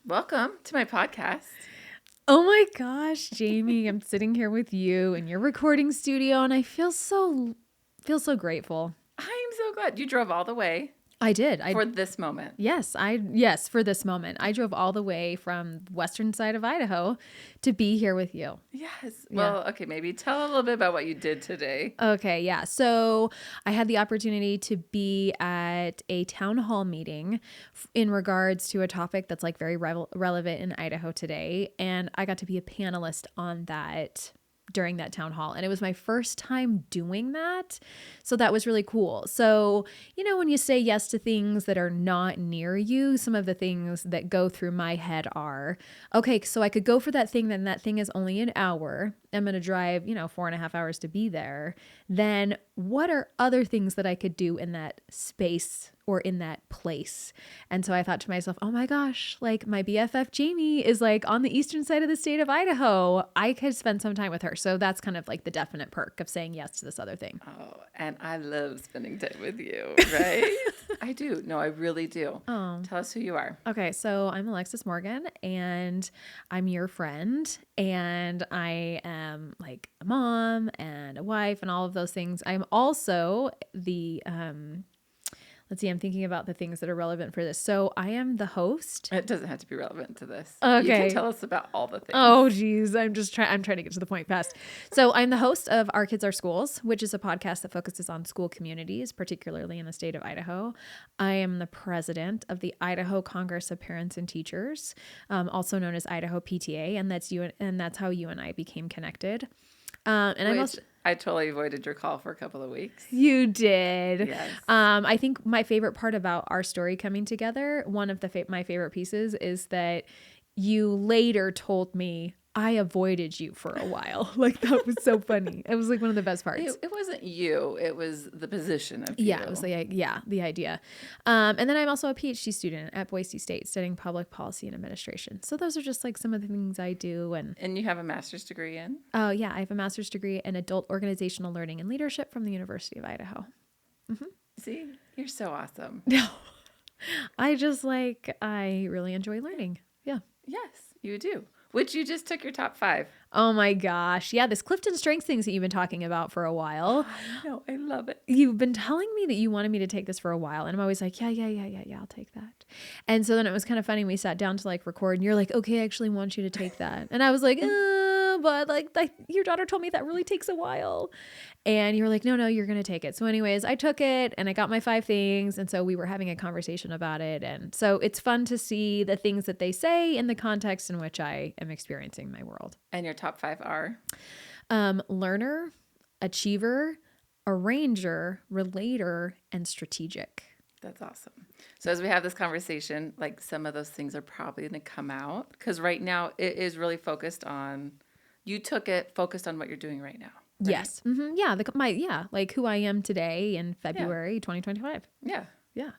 Welcome to my podcast. Oh my gosh, Jamie, I'm sitting here with you in your recording studio and I feel so grateful. I'm so glad you drove all the way I did. for this moment. Yes, for this moment. I drove all the way from the western side of Idaho to be here with you. Yes. Well, okay, maybe tell a little bit about what you did today. Okay, yeah. So I had the opportunity to be at a town hall meeting in regards to a topic that's like very relevant in Idaho today. And I got to be a panelist on that during that town hall. And it was my first time doing that. So that was really cool. So, when you say yes to things that are not near you, some of the things that go through my head are, okay, so I could go for that thing, then that thing is only an hour. I'm going to drive, 4.5 hours to be there. Then what are other things that I could do in that space or in that place? And so I thought to myself, oh my gosh, like my BFF Jamie is like on the eastern side of the state of Idaho. I could spend some time with her. So that's kind of like the definite perk of saying yes to this other thing. Oh, and I love spending time with you, right? I do. No, I really do. Oh. Tell us who you are. Okay, so I'm Alexis Morgan and I'm your friend and I am like a mom and a wife and all of those things. I'm also the I'm thinking about the things that are relevant for this. So I am the host. It doesn't have to be relevant to this. Okay. You can tell us about all the things. Oh, geez. I'm trying to get to the point fast. So I'm the host of Our Kids, Our Schools, which is a podcast that focuses on school communities, particularly in the state of Idaho. I am the president of the Idaho Congress of Parents and Teachers, also known as Idaho PTA. And that's how you and I became connected. I totally avoided your call for a couple of weeks. You did. Yes. I think my favorite part about our story coming together, one of my favorite pieces is that you later told me I avoided you for a while. Like that was so funny. It was like one of the best parts. It wasn't you. It was the position of you. Yeah, it was like, the idea. And then I'm also a PhD student at Boise State studying public policy and administration. So those are just like some of the things I do. And you have a master's degree in? Oh, yeah. I have a master's degree in adult organizational learning and leadership from the University of Idaho. Mm-hmm. See, you're so awesome. No, I really enjoy learning. Yeah. Yes, you do. Which you just took your top 5. Oh my gosh. Yeah, this Clifton Strengths things that you've been talking about for a while. I know. I love it. You've been telling me that you wanted me to take this for a while. And I'm always like, yeah, I'll take that. And so then it was kind of funny. We sat down to like record and you're like, okay, I actually want you to take that. And I was like, but like your daughter told me that really takes a while. And you were like, no, you're going to take it. So anyways, I took it and I got my 5 things. And so we were having a conversation about it. And so it's fun to see the things that they say in the context in which I am experiencing my world. And your top 5 are? Learner, achiever, arranger, relator, and strategic. That's awesome. So as we have this conversation, like some of those things are probably going to come out because right now it is really focused on, you took it focused on what you're doing right now. Right? Yes. Mm-hmm. Yeah. Like who I am today in February 2025. Yeah. Yeah.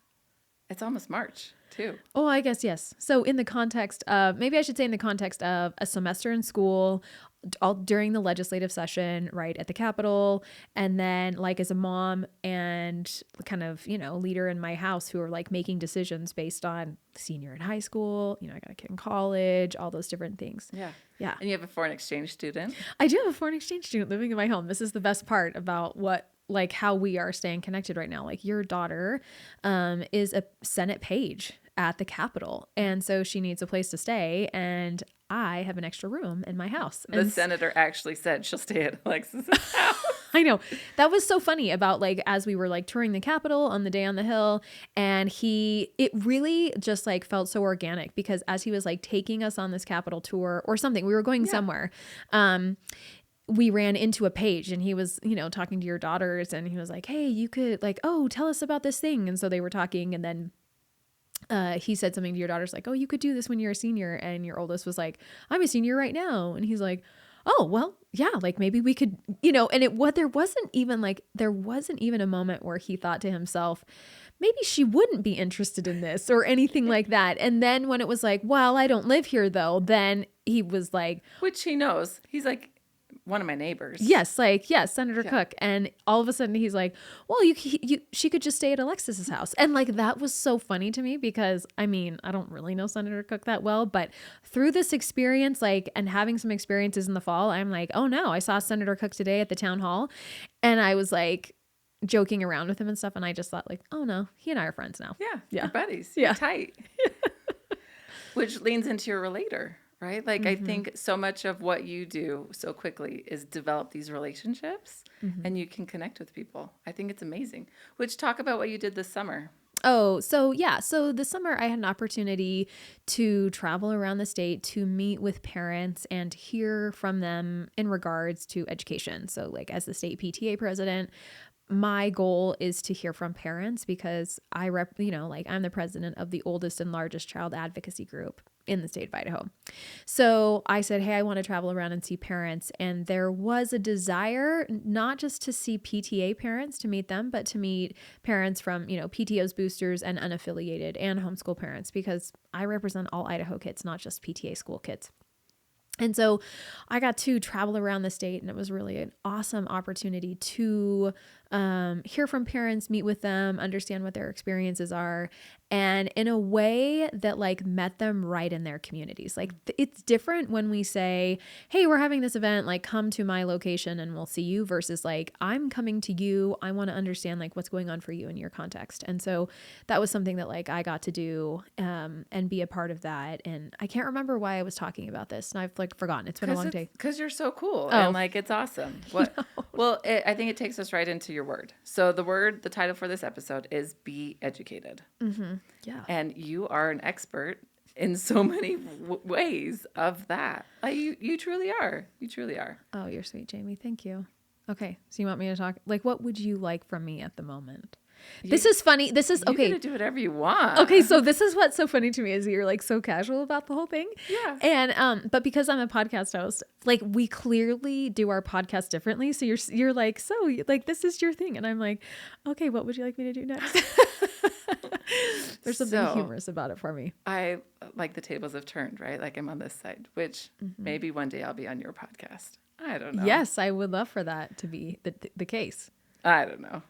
It's almost March too. Oh, I guess, yes. So in the context of, maybe I should say in the context of a semester in school, all during the legislative session, right at the Capitol, and then like as a mom and kind of, leader in my house who are like making decisions based on senior in high school, I got a kid in college, all those different things. Yeah. Yeah. And you have a foreign exchange student? I do have a foreign exchange student living in my home. This is the best part about how we are staying connected right now. Like your daughter is a Senate page at the Capitol. And so she needs a place to stay. And I have an extra room in my house. The senator actually said she'll stay at Alexis' house. I know. That was so funny about like, as we were like touring the Capitol on the day on the Hill, and it really just like felt so organic because as he was like taking us on this Capitol tour or something, we were going somewhere. We ran into a page and he was, talking to your daughters and he was like, hey, you could like, oh, tell us about this thing. And so they were talking and then he said something to your daughters like, oh, you could do this when you're a senior. And your oldest was like, I'm a senior right now. And he's like, oh, well, yeah, like maybe we could, and there wasn't even a moment where he thought to himself, maybe she wouldn't be interested in this or anything like that. And then when it was like, well, I don't live here though, then he was like, which he knows. He's like, one of my neighbors. Yes, like, yes, Senator Yeah. Cook. And all of a sudden he's like, well, she could just stay at Alexis's house. And like, that was so funny to me because I mean, I don't really know Senator Cook that well, but through this experience, like, and having some experiences in the fall, I'm like, oh no, I saw Senator Cook today at the town hall. And I was like joking around with him and stuff. And I just thought like, oh no, he and I are friends now. Yeah. Yeah. You're buddies. Yeah. You're tight. Which leans into your relator, right? Like I think so much of what you do so quickly is develop these relationships and you can connect with people. I think it's amazing. Which talk about what you did this summer. Oh, so yeah. So this summer I had an opportunity to travel around the state to meet with parents and hear from them in regards to education. So like as the state PTA president, my goal is to hear from parents because I'm the president of the oldest and largest child advocacy group in the state of Idaho. So I said, hey, I want to travel around and see parents. And there was a desire not just to see PTA parents, to meet them, but to meet parents from, PTOs, boosters, and unaffiliated and homeschool parents, because I represent all Idaho kids, not just PTA school kids. And so I got to travel around the state, and it was really an awesome opportunity to hear from parents, meet with them, understand what their experiences are, and in a way that like met them right in their communities. Like it's different when we say, hey, we're having this event, like come to my location and we'll see you, versus like, I'm coming to you. I want to understand like what's going on for you in your context. And so that was something that like I got to do and be a part of that. And I can't remember why I was talking about this, and I've like forgotten. It's been a long day. Because you're so cool Oh. and like it's awesome. What? Well, I think it takes us right into your word. So the title for this episode is Be Educated. Yeah. And you are an expert in so many ways of that. Like you truly are. You truly are. Oh, you're sweet, Jamie. Thank you. Okay. So you want me to talk? Like, what would you like from me at the moment? This is funny. This is You okay. get to do whatever you want. Okay, so this is what's so funny to me is you're like so casual about the whole thing. Yeah. And but because I'm a podcast host, like we clearly do our podcast differently. So you're like, so like this is your thing, and I'm like, okay, what would you like me to do next? There's something humorous about it for me. I like the tables have turned, right? Like I'm on this side, which maybe one day I'll be on your podcast. I don't know. Yes, I would love for that to be the case. I don't know.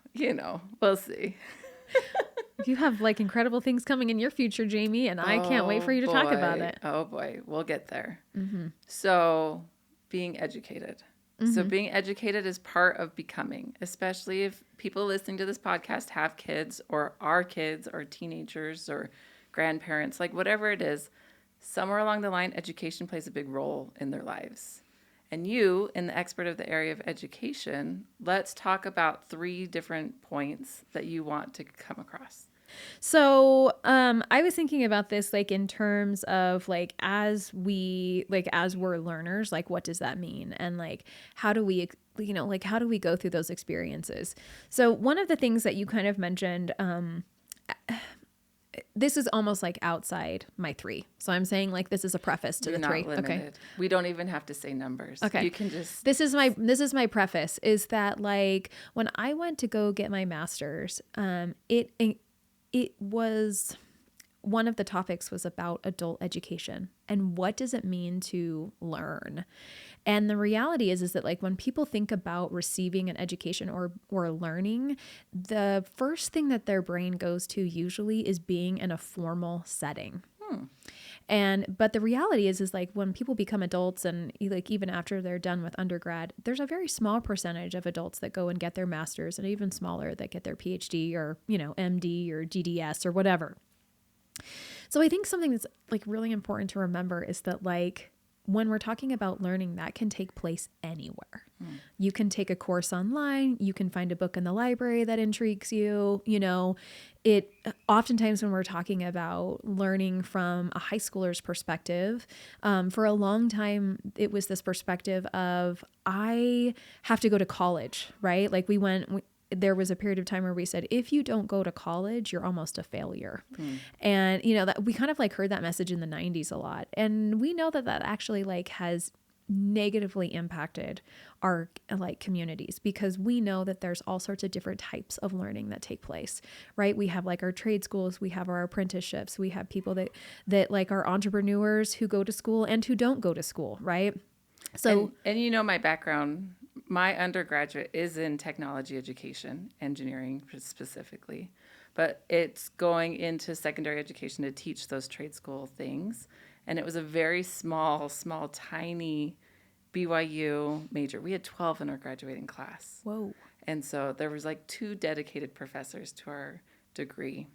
We'll see. You have like incredible things coming in your future, Jamie, and I can't wait for you to talk about it. Oh boy, we'll get there. So being educated. So being educated is part of becoming, especially if people listening to this podcast have kids or are kids or teenagers or grandparents, like whatever it is, somewhere along the line, education plays a big role in their lives. And you, in the expert of the area of education, let's talk about 3 different points that you want to come across. So I was thinking about this like in terms of like as we're learners, like what does that mean? And like how do we how do we go through those experiences? So one of the things that you kind of mentioned, this is almost like outside my 3. So I'm saying like this is a preface to You're the 3. not limited. Okay. We don't even have to say numbers. Okay. You can just This is my preface is that like when I went to go get my master's, it was one of the topics was about adult education and what does it mean to learn? And the reality is that like when people think about receiving an education or learning, the first thing that their brain goes to usually is being in a formal setting. But the reality is like when people become adults and like even after they're done with undergrad, there's a very small percentage of adults that go and get their master's and even smaller that get their PhD or, MD or GDS or whatever. So I think something that's like really important to remember is that like when we're talking about learning, that can take place anywhere. You can take a course online. You can find a book in the library that intrigues you. It oftentimes when we're talking about learning from a high schooler's perspective, for a long time, it was this perspective of I have to go to college, right? Like there was a period of time where we said, if you don't go to college, you're almost a failure. And, that we kind of like heard that message in the 90s a lot. And we know that actually like has negatively impacted our like communities because we know that there's all sorts of different types of learning that take place, right? We have like our trade schools, we have our apprenticeships, we have people that like are entrepreneurs who go to school and who don't go to school, right? So, and you know my background, my undergraduate is in technology education, engineering specifically, but it's going into secondary education to teach those trade school things. And it was a very small, tiny BYU major. We had 12 in our graduating class. whoa. And so there was like 2 dedicated professors to our degree.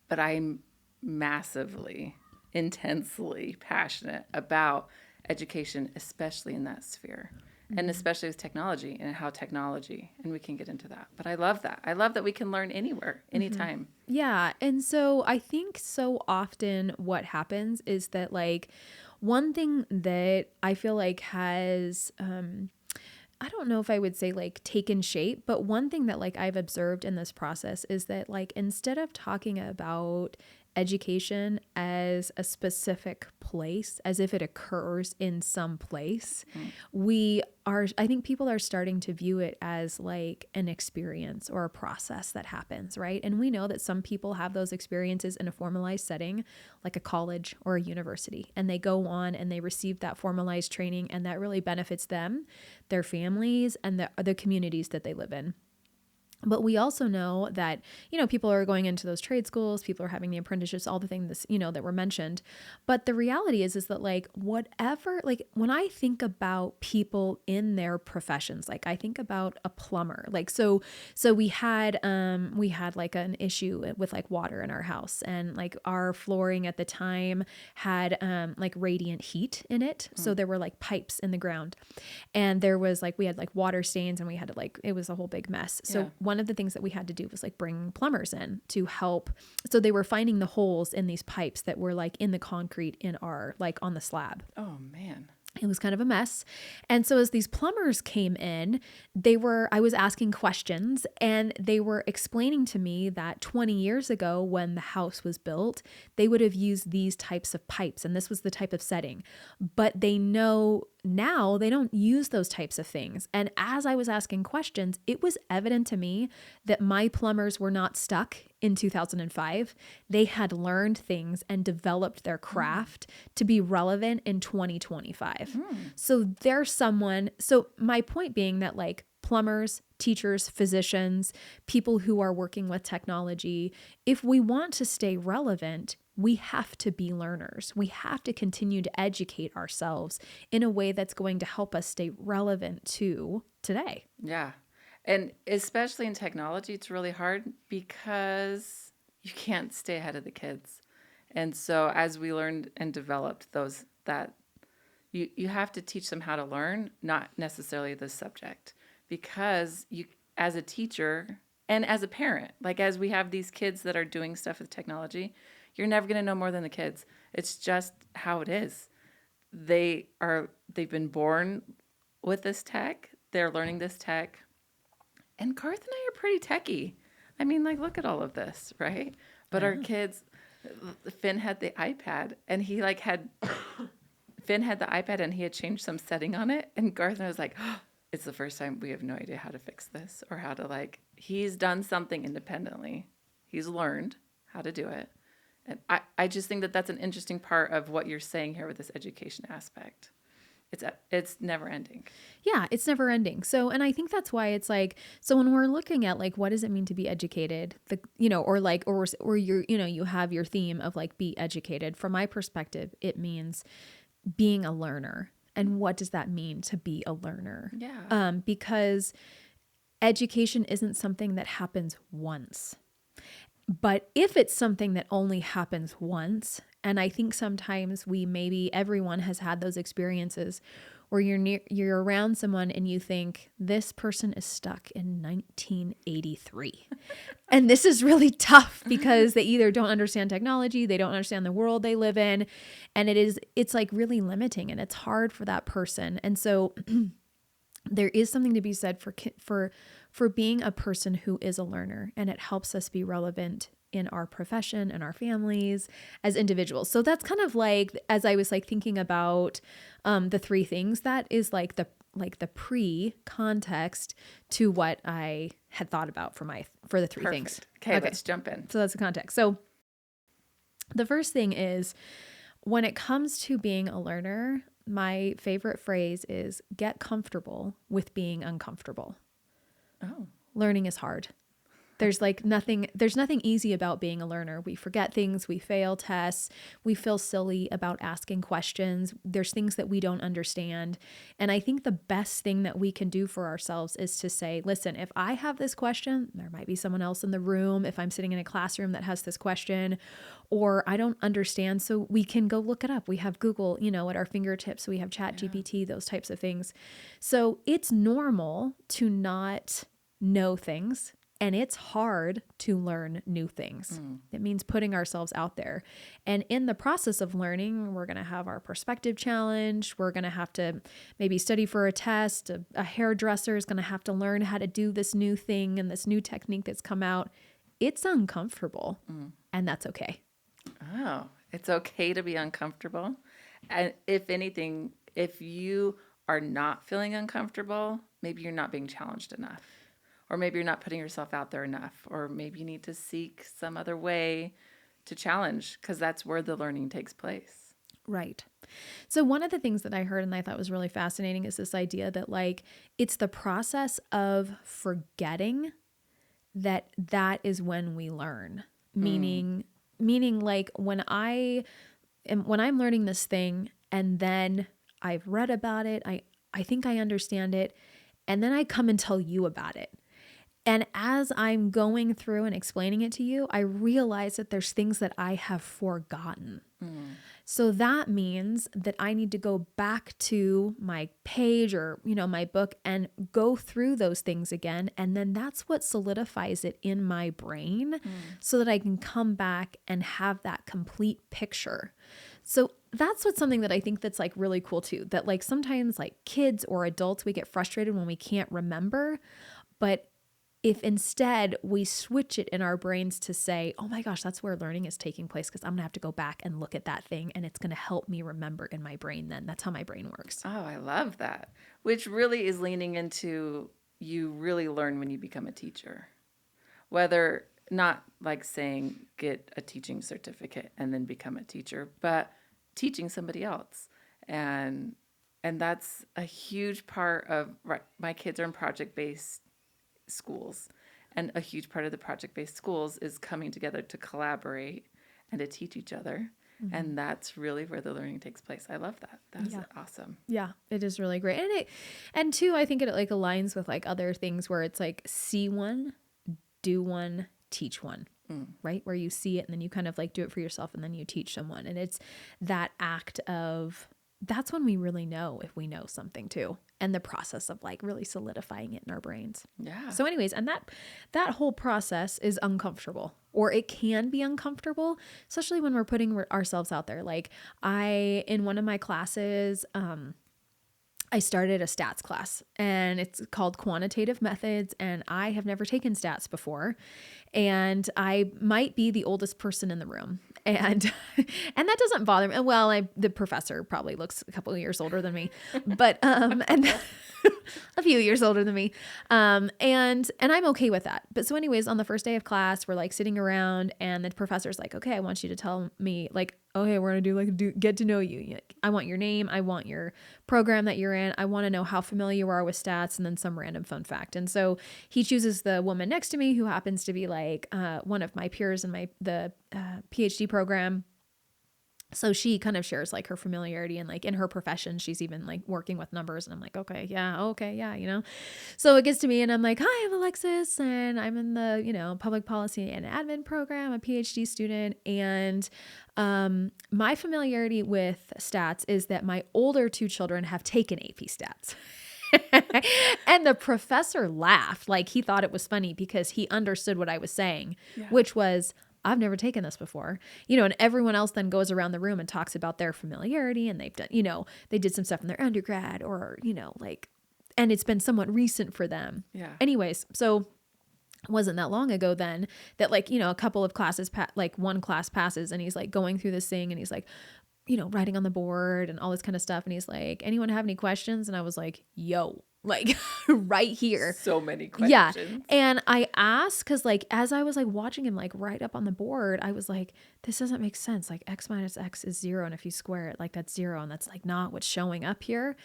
But I'm massively, intensely passionate about education, especially in that sphere, and especially with technology and how technology, and we can get into that. But I love that. I love that we can learn anywhere, anytime. Yeah. And so I think so often what happens is that, like, one thing that I feel like has, I don't know if I would say like taken shape, but one thing that like I've observed in this process is that, like, instead of talking about education as a specific place, as if it occurs in some place, I think people are starting to view it as like an experience or a process that happens, right? And we know that some people have those experiences in a formalized setting, like a college or a university, and they go on and they receive that formalized training, and that really benefits them, their families, and the communities that they live in. But we also know that, people are going into those trade schools, people are having the apprenticeships, all the things, that were mentioned. But the reality is that, like, whatever, like, when I think about people in their professions, like, I think about a plumber, like, so we had like an issue with like water in our house, and like our flooring at the time had like radiant heat in it. So there were like pipes in the ground, and there was like, we had like water stains, and we had to, like, it was a whole big mess. So one of the things that we had to do was like bring plumbers in to help. So they were finding the holes in these pipes that were like in the concrete in our, like, on the slab. Oh, man. It was kind of a mess. And so as these plumbers came in, I was asking questions, and they were explaining to me that 20 years ago when the house was built, they would have used these types of pipes, and this was the type of setting. But they know now they don't use those types of things. And as I was asking questions, it was evident to me that my plumbers were not stuck in 2005. They had learned things and developed their craft to be relevant in 2025. So so my point being that, like, plumbers, teachers, physicians, people who are working with technology, if we want to stay relevant, we have to be learners. We have to continue to educate ourselves in a way that's going to help us stay relevant to today. Yeah. And especially in technology, it's really hard because you can't stay ahead of the kids. And so as we learned and developed you have to teach them how to learn, not necessarily the subject. Because you, as a teacher and as a parent, like, as we have these kids that are doing stuff with technology, you're never going to know more than the kids. It's just how it is. They've been born with this tech. They're learning this tech. And Garth and I are pretty techie. I mean, like, look at all of this, right? But our kids, Finn had the iPad, and he like had Finn had the iPad, and he had changed some setting on it, and Garth and I was like, oh, it's the first time we have no idea how to fix this, or how to, like, he's done something independently. He's learned how to do it. And I just think that that's an interesting part of what you're saying here with this education aspect. It's never ending. Yeah, it's never ending. So, and I think that's why it's like, so when we're looking at, like, what does it mean to be educated, or you have your theme of, like, be educated. From my perspective, it means being a learner. And what does that mean to be a learner? Yeah. Because education isn't something that happens once. But if it's something that only happens once, and I think sometimes everyone has had those experiences where you're around someone and you think, this person is stuck in 1983. And this is really tough because they either don't understand technology, they don't understand the world they live in, and it's like really limiting, and it's hard for that person. And so there is something to be said for being a person who is a learner, and it helps us be relevant in our profession and our families as individuals. So that's kind of like, as I was like thinking about the 3 things, that is like the pre-context to what I had thought about for the 3 Perfect. things. Okay, let's jump in. So that's the context. So the first thing is, when it comes to being a learner, my favorite phrase is get comfortable with being uncomfortable. Oh. Learning is hard. There's nothing easy about being a learner. We forget things, we fail tests, we feel silly about asking questions. There's things that we don't understand. And I think the best thing that we can do for ourselves is to say, listen, if I have this question, there might be someone else in the room. If I'm sitting in a classroom that has this question, or I don't understand, so we can go look it up. We have Google, at our fingertips. We have ChatGPT, those types of things. So it's normal to not know things. And it's hard to learn new things. It means putting ourselves out there. And in the process of learning, we're going to have our perspective challenge. We're going to have to maybe study for a test. A hairdresser is going to have to learn how to do this new thing and this new technique that's come out. It's uncomfortable, and that's okay. Oh, it's okay to be uncomfortable. And if anything, if you are not feeling uncomfortable, maybe you're not being challenged enough. Or maybe you're not putting yourself out there enough. Or maybe you need to seek some other way to challenge, because that's where the learning takes place. Right. So one of the things that I heard and I thought was really fascinating is this idea that it's the process of forgetting that is when we learn. Meaning like when I'm learning this thing and then I've read about it, I think I understand it, and then I come and tell you about it. And as I'm going through and explaining it to you, I realize that there's things that I have forgotten. So that means that I need to go back to my page or, my book and go through those things again. And then that's what solidifies it in my brain so that I can come back and have that complete picture. So that's something that I think that's really cool too, that sometimes kids or adults, we get frustrated when we can't remember, but if instead we switch it in our brains to say, oh my gosh, that's where learning is taking place, because I'm going to have to go back and look at that thing and it's going to help me remember in my brain then. That's how my brain works. Oh, I love that. Which really is leaning into you really learn when you become a teacher. Whether not saying get a teaching certificate and then become a teacher, but teaching somebody else. And that's a huge part of, my kids are in project-based schools, and a huge part of the project-based schools is coming together to collaborate and to teach each other. And that's really where the learning takes place. I love that. That's awesome. Yeah, it is really great. And too, I think it aligns with other things where it's see one, do one, teach one, right? Where you see it and then you kind of do it for yourself and then you teach someone. And it's that act of, that's when we really know if we know something too. And the process of really solidifying it in our brains. Yeah. So anyways, and that whole process is uncomfortable, or it can be uncomfortable, especially when we're putting ourselves out there. In one of my classes, I started a stats class and it's called quantitative methods, and I have never taken stats before, and I might be the oldest person in the room, and that doesn't bother me. Well, the professor probably looks a couple of years older than me, but and a few years older than me, and I'm okay with that. But so anyways, on the first day of class, we're sitting around, and the professor's okay, I want you to tell me okay, we're going to do get to know you. I want your name. I want your program that you're in. I want to know how familiar you are with stats, and then some random fun fact. And so he chooses the woman next to me who happens to be one of my peers in the PhD program. So she kind of shares her familiarity and in her profession, she's even working with numbers, and I'm okay, yeah. So it gets to me and I'm hi, I'm Alexis, and I'm in the, public policy and admin program, a PhD student. And my familiarity with stats is that my older two children have taken AP stats. And the professor laughed. He thought it was funny because he understood what I was saying, which was, I've never taken this before, and everyone else then goes around the room and talks about their familiarity, and they've done, they did some stuff in their undergrad or, and it's been somewhat recent for them. Yeah. Anyways, so it wasn't that long ago then that a couple of classes, one class passes, and he's going through this thing, and he's writing on the board and all this kind of stuff. And he's anyone have any questions? And I was yo, like right here. So many Yeah. questions. And I asked, because like as I was like watching him like right up on the board, I was like, this doesn't make sense. Like x minus x is 0. And if you square it, like that's 0. And that's like not what's showing up here.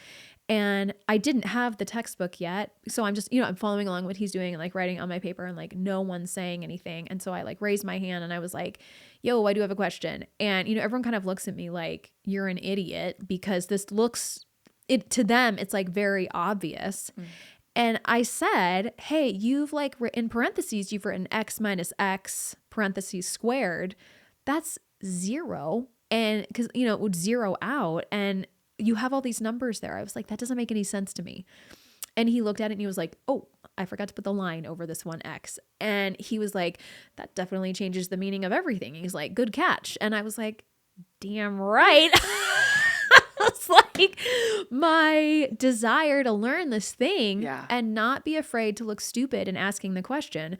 And I didn't have the textbook yet. So I'm just, I'm following along what he's doing and like writing on my paper, and like no one's saying anything. And so I like raised my hand and I was like, yo, I do have a question. And, everyone kind of looks at me like you're an idiot, because this looks, it to them, it's like very obvious. And I said, hey, you've like in parentheses, you've written x minus x parentheses squared. That's 0. And because, it would 0 out, and you have all these numbers there. I was like, that doesn't make any sense to me. And he looked at it and he was like, oh, I forgot to put the line over this one X. And he was like, that definitely changes the meaning of everything. He's like, good catch. And I was like, damn right. It's like my desire to learn this thing and not be afraid to look stupid in asking the question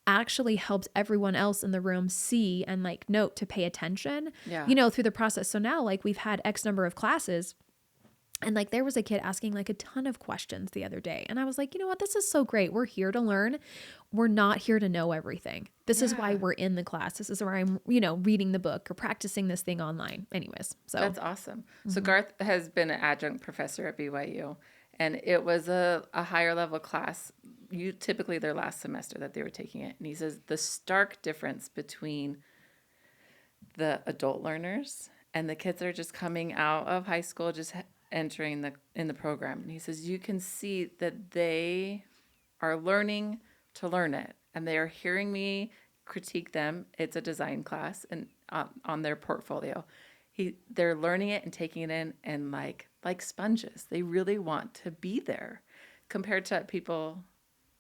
actually helps everyone else in the room see and like note to pay attention, through the process. So now like we've had X number of classes, and like there was a kid asking like a ton of questions the other day. And I was like, you know what? This is so great. We're here to learn. We're not here to know everything. This is why we're in the class. This is where I'm, reading the book or practicing this thing online. Anyways, so. That's awesome. So Garth has been an adjunct professor at BYU, and it was a higher level class. Typically their last semester that they were taking it. And he says the stark difference between the adult learners and the kids that are just coming out of high school, just entering in the program. And he says you can see that they are learning to learn it, and they are hearing me critique them. It's a design class, and on their portfolio, they're learning it and taking it in, and like sponges, they really want to be there, compared to people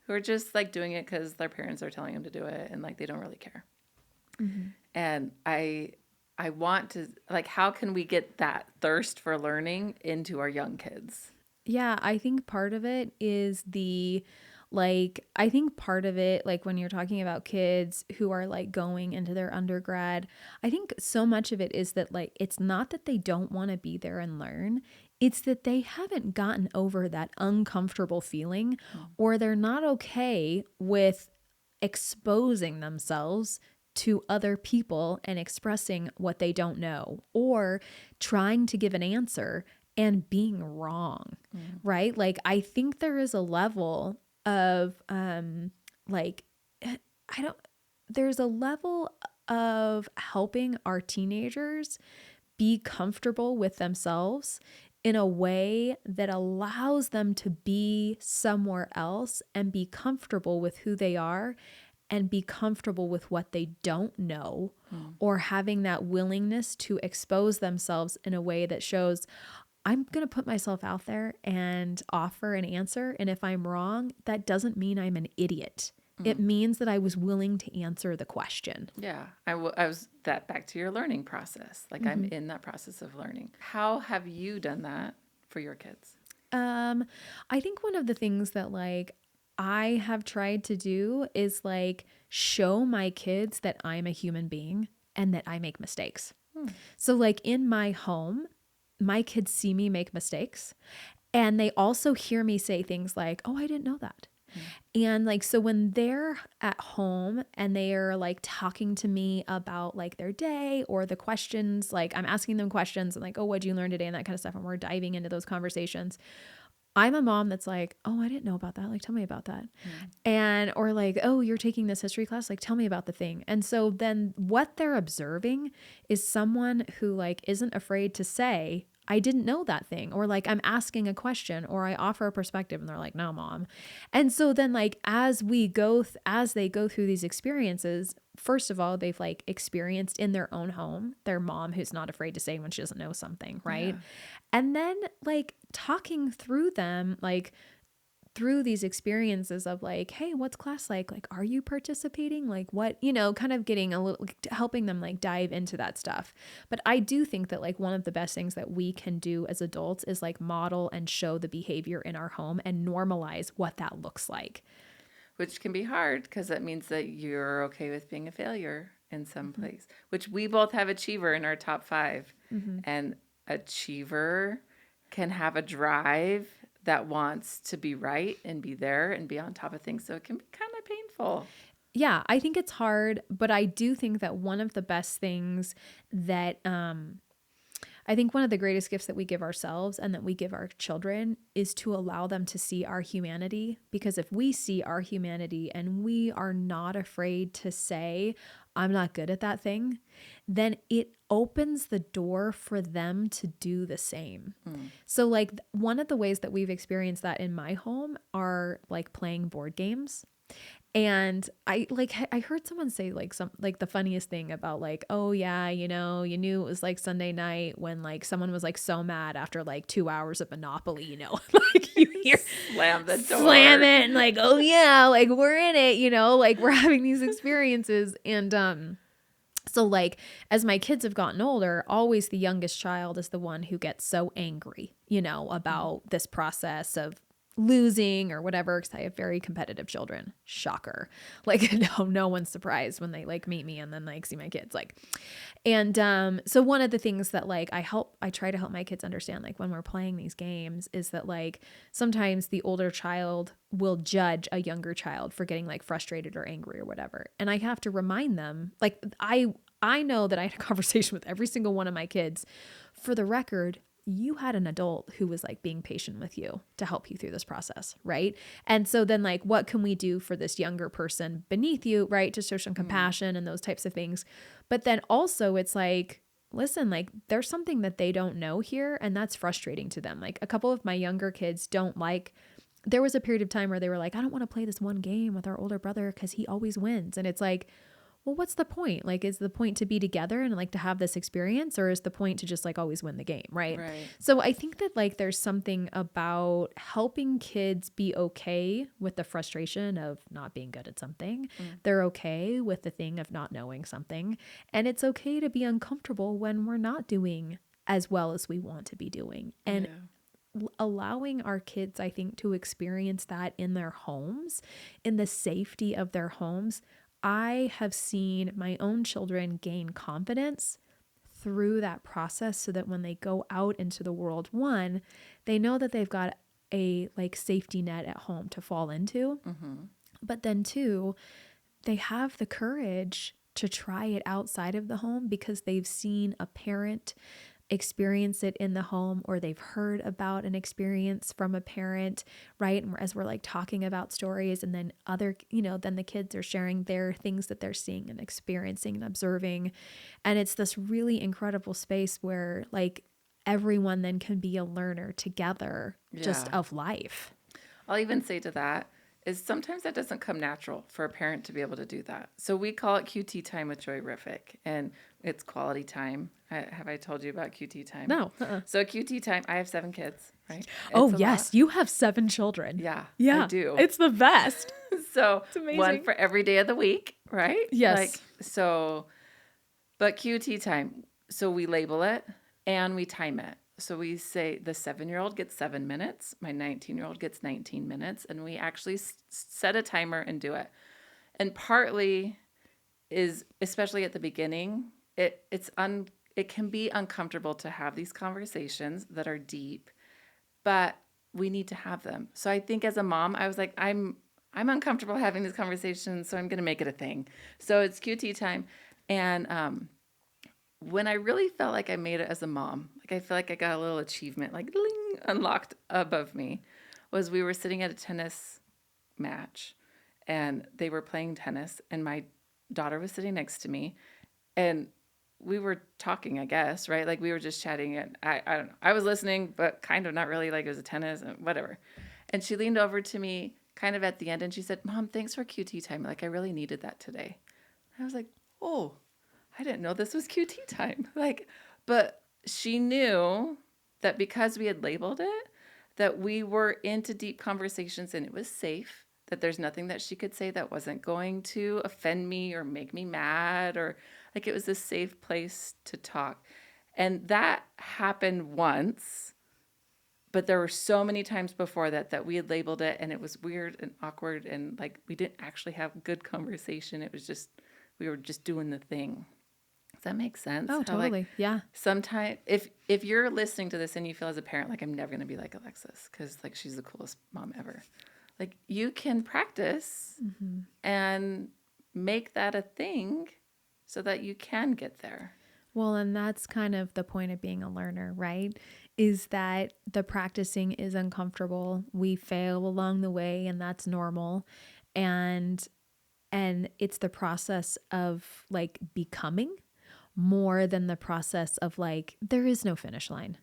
who are just like doing it because their parents are telling them to do it, and like they don't really care. And I want to, like, how can we get that thirst for learning into our young kids? Yeah, I think part of it is like when you're talking about kids who are like going into their undergrad, I think so much of it is that like, it's not that they don't want to be there and learn. It's that they haven't gotten over that uncomfortable feeling, or they're not okay with exposing themselves to other people and expressing what they don't know, or trying to give an answer and being wrong, right? Like, I think there is a level of, there's a level of helping our teenagers be comfortable with themselves in a way that allows them to be somewhere else and be comfortable with who they are and be comfortable with what they don't know, or having that willingness to expose themselves in a way that shows, I'm going to put myself out there and offer an answer. And if I'm wrong, that doesn't mean I'm an idiot. It means that I was willing to answer the question. Yeah. I was that back to your learning process. Like I'm in that process of learning. How have you done that for your kids? I think one of the things that like I have tried to do is like show my kids that I'm a human being and that I make mistakes. So like in my home, my kids see me make mistakes, and they also hear me say things like, oh, I didn't know that. And like, so when they're at home and they are like talking to me about like their day or the questions, like I'm asking them questions and like, oh, what'd you learn today? And that kind of stuff. And we're diving into those conversations. I'm a mom that's like, oh, I didn't know about that. Like, tell me about that. And, or like, oh, you're taking this history class. Like, tell me about the thing. And so then what they're observing is someone who like isn't afraid to say, I didn't know that thing, or like I'm asking a question, or I offer a perspective, and they're like, no, mom. And so then like, as they go through these experiences, first of all, they've like experienced in their own home, their mom who's not afraid to say when she doesn't know something. Right. Yeah. And then like talking through them, like through these experiences of like, hey, what's class like? Like, are you participating? Like what, kind of getting a little, helping them like dive into that stuff. But I do think that like one of the best things that we can do as adults is like model and show the behavior in our home and normalize what that looks like. Which can be hard because that means that you're okay with being a failure in some place, which we both have achiever in our top 5. And achiever can have a drive that wants to be right and be there and be on top of things. So it can be kind of painful. Yeah, I think it's hard, but I do think that one of the best things that I think one of the greatest gifts that we give ourselves and that we give our children is to allow them to see our humanity. Because if we see our humanity and we are not afraid to say, I'm not good at that thing, then it opens the door for them to do the same. So like one of the ways that we've experienced that in my home are like playing board games. And I heard someone say like the funniest thing about like, oh yeah, you knew it was like Sunday night when like someone was like so mad after like 2 hours of Monopoly, like you hear Slam the door. slam it and like, oh yeah, like we're in it, like we're having these experiences. And so like as my kids have gotten older, always the youngest child is the one who gets so angry, about this process of losing or whatever, because I have very competitive children. Shocker. Like no one's surprised when they like meet me and then like see my kids like. And so one of the things that like I try to help my kids understand like when we're playing these games is that like sometimes the older child will judge a younger child for getting like frustrated or angry or whatever. And I have to remind them, like I know that I had a conversation with every single one of my kids. For the record, you had an adult who was like being patient with you to help you through this process, right? And so then like, what can we do for this younger person beneath you, right? To show some compassion and those types of things. But then also it's like, listen, like there's something that they don't know here, and that's frustrating to them. Like a couple of my younger kids there was a period of time where they were like, I don't want to play this one game with our older brother because he always wins. And it's like, well, what's the point? Like, is the point to be together and like to have this experience, or is the point to just like always win the game? Right. So I think that like there's something about helping kids be okay with the frustration of not being good at something. They're okay with the thing of not knowing something. And it's okay to be uncomfortable when we're not doing as well as we want to be doing. And allowing our kids, I think, to experience that in their homes, in the safety of their homes. I have seen my own children gain confidence through that process so that when they go out into the world, one, they know that they've got a like safety net at home to fall into. But then two, they have the courage to try it outside of the home because they've seen a parent experience it in the home, or they've heard about an experience from a parent, right? And as we're like talking about stories, and then then the kids are sharing their things that they're seeing and experiencing and observing. And it's this really incredible space where like everyone then can be a learner together just of life. I'll even say to that is sometimes that doesn't come natural for a parent to be able to do that. So we call it QT time with Joyrific, and it's quality time. Have I told you about QT time? No. So QT time, I have 7 kids, right? Oh, yes. You have 7 children. Yeah, I do. It's the best. So it's amazing. One for every day of the week, right? Yes. But QT time, so we label it and we time it. So we say the 7-year-old gets 7 minutes, my 19-year-old gets 19 minutes, and we actually set a timer and do it. And partly is, especially at the beginning, it can be uncomfortable to have these conversations that are deep, but we need to have them. So I think as a mom, I was like, I'm uncomfortable having these conversations, so I'm going to make it a thing. So it's QT time. And when I really felt like I made it as a mom, like I feel like I got a little achievement, like ding, unlocked above me, was we were sitting at a tennis match and they were playing tennis and my daughter was sitting next to me and we were talking, I guess, right? Like we were just chatting and I don't know. I was listening, but kind of not really, like it was a tennis and whatever. And she leaned over to me kind of at the end and she said, Mom, thanks for QT time. Like I really needed that today. I was like, oh, I didn't know this was QT time. But she knew that because we had labeled it, that we were into deep conversations and it was safe, that there's nothing that she could say that wasn't going to offend me or make me mad, or like it was a safe place to talk. And that happened once, but there were so many times before that we had labeled it and it was weird and awkward and like we didn't actually have good conversation. It was just, we were just doing the thing. Does that make sense? Oh, How, totally. Yeah. Sometimes if you're listening to this and you feel as a parent like I'm never going to be like Alexis because like she's the coolest mom ever. Like you can practice and make that a thing so that you can get there. Well, and that's kind of the point of being a learner, right? Is that the practicing is uncomfortable. We fail along the way, and that's normal. And it's the process of like becoming more than the process of like there is no finish line.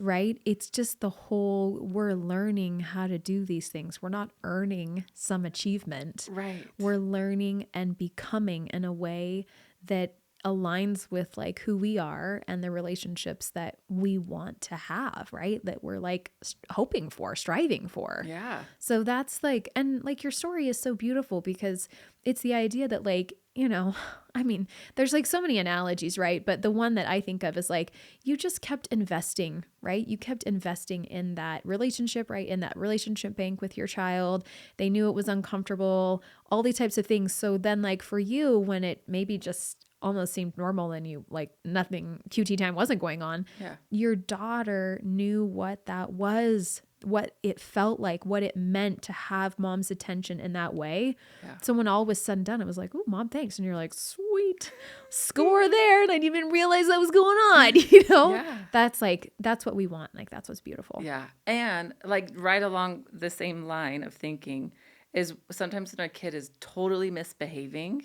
Right? It's just the whole we're learning how to do these things. We're not earning some achievement. Right. We're learning and becoming in a way that aligns with like who we are and the relationships that we want to have, right? That we're like hoping for, striving for. Yeah. So that's like, and like your story is so beautiful because it's the idea that like, you know, I mean, there's like so many analogies, right? But the one that I think of is like, you just kept investing, right? You kept investing in that relationship, right? In that relationship bank with your child. They knew it was uncomfortable, all these types of things. So then like for you, when it maybe just almost seemed normal and you like nothing, QT time wasn't going on. Yeah. Your daughter knew what that was, what it felt like, what it meant to have mom's attention in that way. Yeah. So when all was said and done, it was like, oh, mom, thanks. And you're like, sweet, score there. And I didn't even realize that was going on, you know? Yeah. That's like, that's what we want. Like, that's what's beautiful. Yeah. And like right along the same line of thinking is sometimes when a kid is totally misbehaving,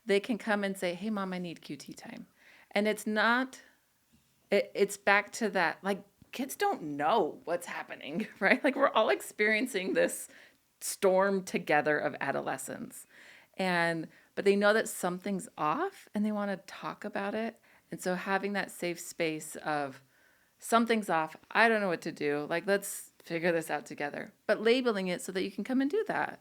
they can come and say, hey, mom, I need QT time. And it's not, it's back to that, like, kids don't know what's happening, right? Like, we're all experiencing this storm together of adolescence. But they know that something's off and they want to talk about it. And so having that safe space of something's off, I don't know what to do. Like, let's figure this out together. But labeling it so that you can come and do that.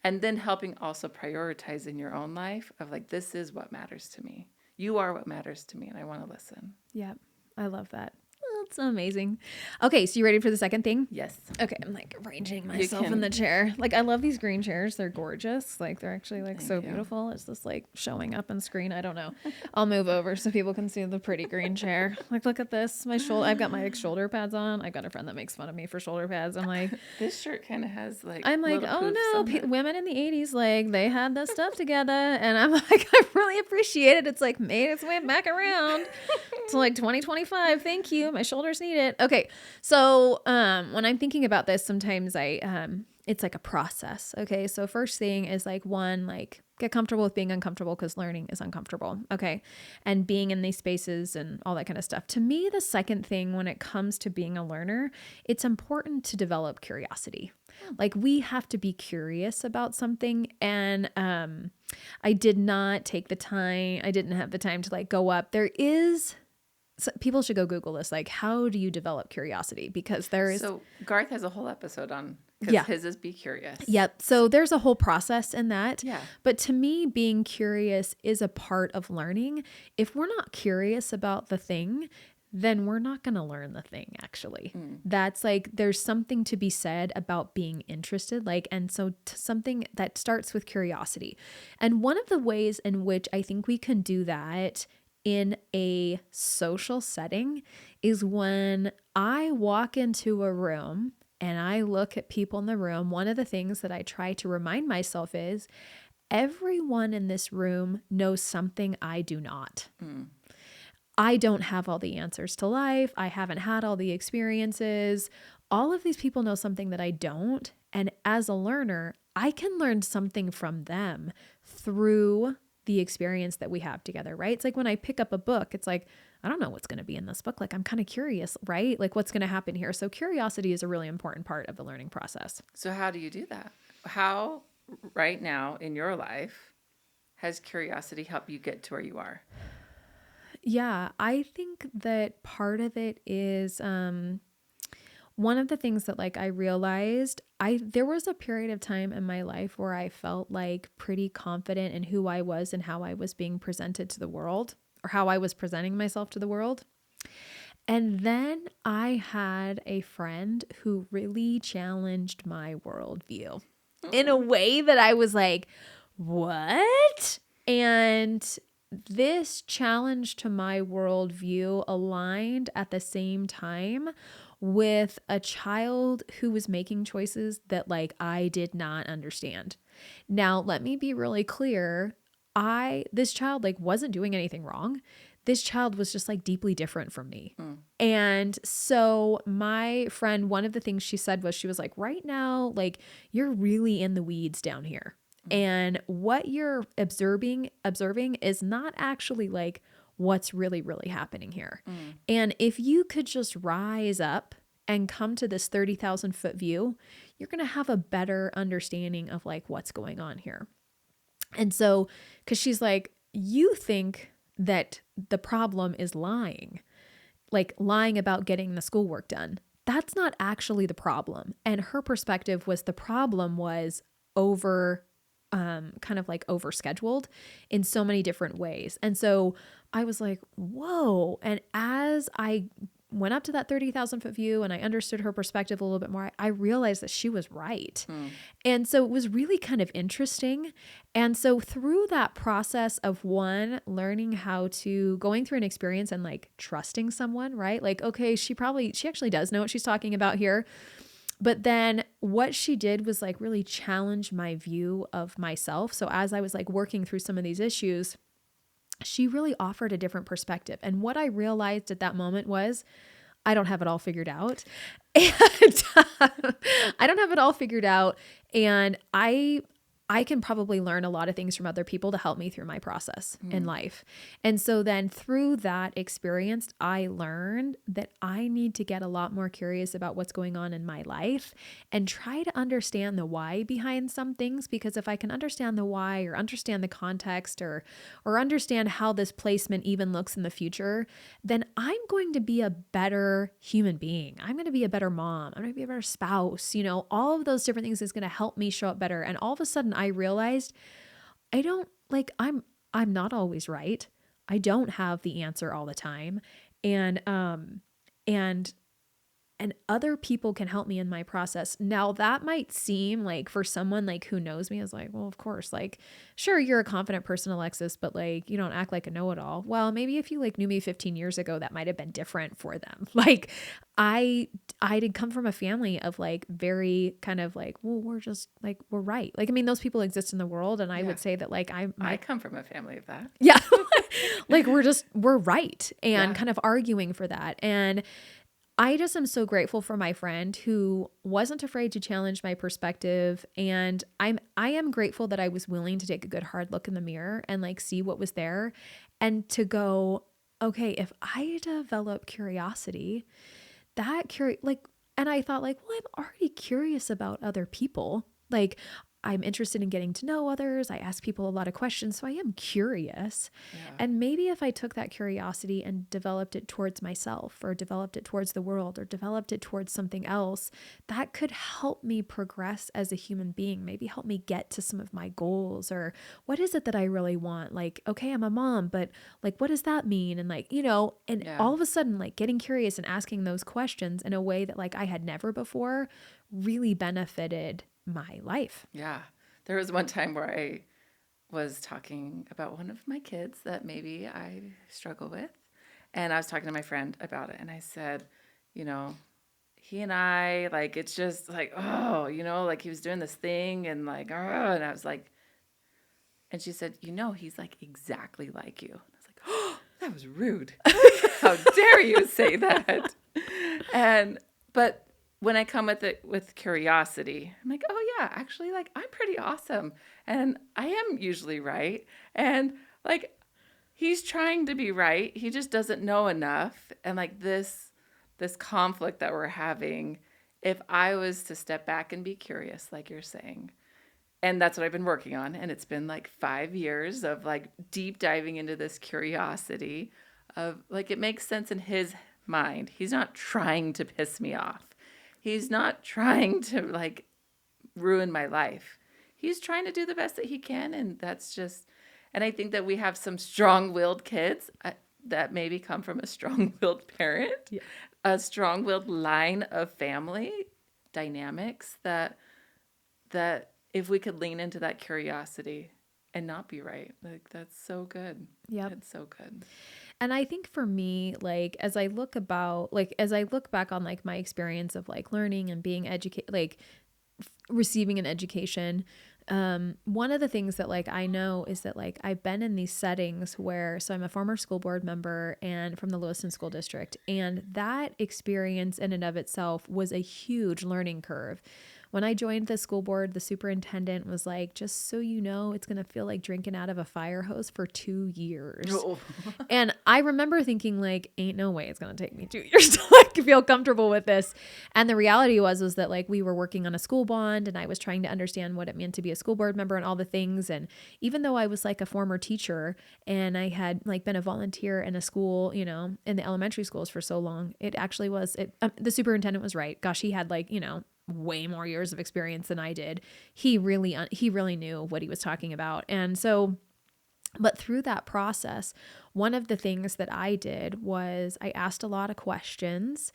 And then helping also prioritize in your own life of like, this is what matters to me. You are what matters to me, and I want to listen. Yeah, I love that. That's amazing. Okay, so you ready for the second thing? Yes. Okay, I'm like arranging myself in the chair. Like I love these green chairs. They're gorgeous. Like they're actually like so beautiful. It's just like showing up on screen. I don't know. I'll move over so people can see the pretty green chair. Like look at this. My shoulder. I've got my like, shoulder pads on. I've got a friend that makes fun of me for shoulder pads. I'm like, this shirt kind of has like. I'm like, oh no, women in the 80s like they had this stuff together, and I'm like, I really appreciate it. It's like made its way back around to like 2025. Thank you. My shoulders need it. Okay. So, when I'm thinking about this, sometimes it's like a process. Okay. So first thing is like one, like get comfortable with being uncomfortable because learning is uncomfortable. Okay. And being in these spaces and all that kind of stuff. To me, the second thing when it comes to being a learner, it's important to develop curiosity. Like we have to be curious about something. And, I did not take the time. I didn't have the time to like go up. So people should go Google this. Like, how do you develop curiosity? Because there is. So Garth has a whole episode on, because his is be curious. Yep. So there's a whole process in that. Yeah. But to me, being curious is a part of learning. If we're not curious about the thing, then we're not going to learn the thing actually. That's like, there's something to be said about being interested. Like, and so something that starts with curiosity. And one of the ways in which I think we can do that in a social setting is when I walk into a room and I look at people in the room. One of the things that I try to remind myself is everyone in this room knows something I do not. I don't have all the answers to life. I haven't had all the experiences. All of these people know something that I don't. And as a learner, I can learn something from them through the experience that we have together, right? It's like when I pick up a book, it's like, I don't know what's going to be in this book. Like, I'm kind of curious, right? Like, what's going to happen here? So curiosity is a really important part of the learning process. So how do you do that? How right now in your life has curiosity helped you get to where you are? Yeah, I think that part of it is one of the things that like I realized, there was a period of time in my life where I felt like pretty confident in who I was and how I was being presented to the world, or how I was presenting myself to the world. And then I had a friend who really challenged my worldview in a way that I was like, what? And this challenge to my worldview aligned at the same time with a child who was making choices that like I did not understand. Now, let me be really clear. This child like wasn't doing anything wrong. This child was just like deeply different from me. And so my friend, one of the things she said was, she was like, right now, like you're really in the weeds down here. And what you're observing is not actually like what's really, really happening here. And if you could just rise up and come to this 30,000 foot view, you're going to have a better understanding of like what's going on here. And so, because she's like, you think that the problem is lying, like lying about getting the schoolwork done. That's not actually the problem. And her perspective was the problem was kind of like overscheduled in so many different ways. And so I was like, whoa. And as I went up to that 30,000 foot view and I understood her perspective a little bit more, I realized that she was right. And so it was really kind of interesting. And so through that process of learning how to going through an experience and like trusting someone, right? Like, okay, she actually does know what she's talking about here. But then what she did was like really challenge my view of myself. So as I was like working through some of these issues, she really offered a different perspective. And what I realized at that moment was I don't have it all figured out. And I don't have it all figured out. And I can probably learn a lot of things from other people to help me through my process in life. And so then through that experience, I learned that I need to get a lot more curious about what's going on in my life and try to understand the why behind some things. Because if I can understand the why or understand the context or understand how this placement even looks in the future, then I'm going to be a better human being. I'm going to be a better mom. I'm going to be a better spouse. You know, all of those different things is going to help me show up better. And all of a sudden I realized I'm not always right. I don't have the answer all the time. And other people can help me in my process. Now that might seem like for someone like who knows me is like, well, of course, like, sure, you're a confident person, Alexis, but like, you don't act like a know-it-all. Well, maybe if you like knew me 15 years ago, that might've been different for them. Like I did come from a family of like, very kind of like, well, we're just like, we're right. Like, I mean, those people exist in the world. And I would say that like, I come from a family of that. Yeah. Like we're right. And kind of arguing for that. And I just am so grateful for my friend who wasn't afraid to challenge my perspective. And I am grateful that I was willing to take a good hard look in the mirror and like see what was there and to go, okay, if I develop curiosity, and I thought like, well, I'm already curious about other people. Like I'm interested in getting to know others. I ask people a lot of questions. So I am curious. Yeah. And maybe if I took that curiosity and developed it towards myself or developed it towards the world or developed it towards something else, that could help me progress as a human being, maybe help me get to some of my goals or what is it that I really want? Like, okay, I'm a mom, but like, what does that mean? And like, you know, and all of a sudden like getting curious and asking those questions in a way that like I had never before really benefited my life. Yeah. There was one time where I was talking about one of my kids that maybe I struggle with. And I was talking to my friend about it. And I said, you know, he and I, like, it's just like, oh, you know, like he was doing this thing and like, oh, and I was like, and she said, you know, he's like exactly like you. And I was like, oh, that was rude. How dare you say that? But when I come with curiosity, I'm like, oh yeah, actually, like I'm pretty awesome. And I am usually right. And like, he's trying to be right. He just doesn't know enough. And like this conflict that we're having, if I was to step back and be curious, like you're saying, and that's what I've been working on. And it's been like 5 years of like deep diving into this curiosity of like, it makes sense in his mind. He's not trying to piss me off. He's not trying to like ruin my life. He's trying to do the best that he can. And that's just, and I think that we have some strong-willed kids that maybe come from a strong-willed parent, a strong-willed line of family dynamics that if we could lean into that curiosity, and not be right. Like, that's so good. Yep. It's so good. And I think for me, like, as I look back on like my experience of like learning and being educated, like receiving an education, one of the things that like I know is that like I've been in these settings where, so I'm a former school board member and from the Lewiston School District, and that experience in and of itself was a huge learning curve. When I joined the school board, the superintendent was like, just so you know, it's going to feel like drinking out of a fire hose for 2 years. Oh. And I remember thinking like, ain't no way it's going to take me 2 years to like feel comfortable with this. And the reality was that like we were working on a school bond and I was trying to understand what it meant to be a school board member and all the things. And even though I was like a former teacher and I had like been a volunteer in a school, you know, in the elementary schools for so long, it actually was, the superintendent was right. Gosh, he had like, you know, way more years of experience than I did. He really knew what he was talking about. And so, but through that process, one of the things that I did was I asked a lot of questions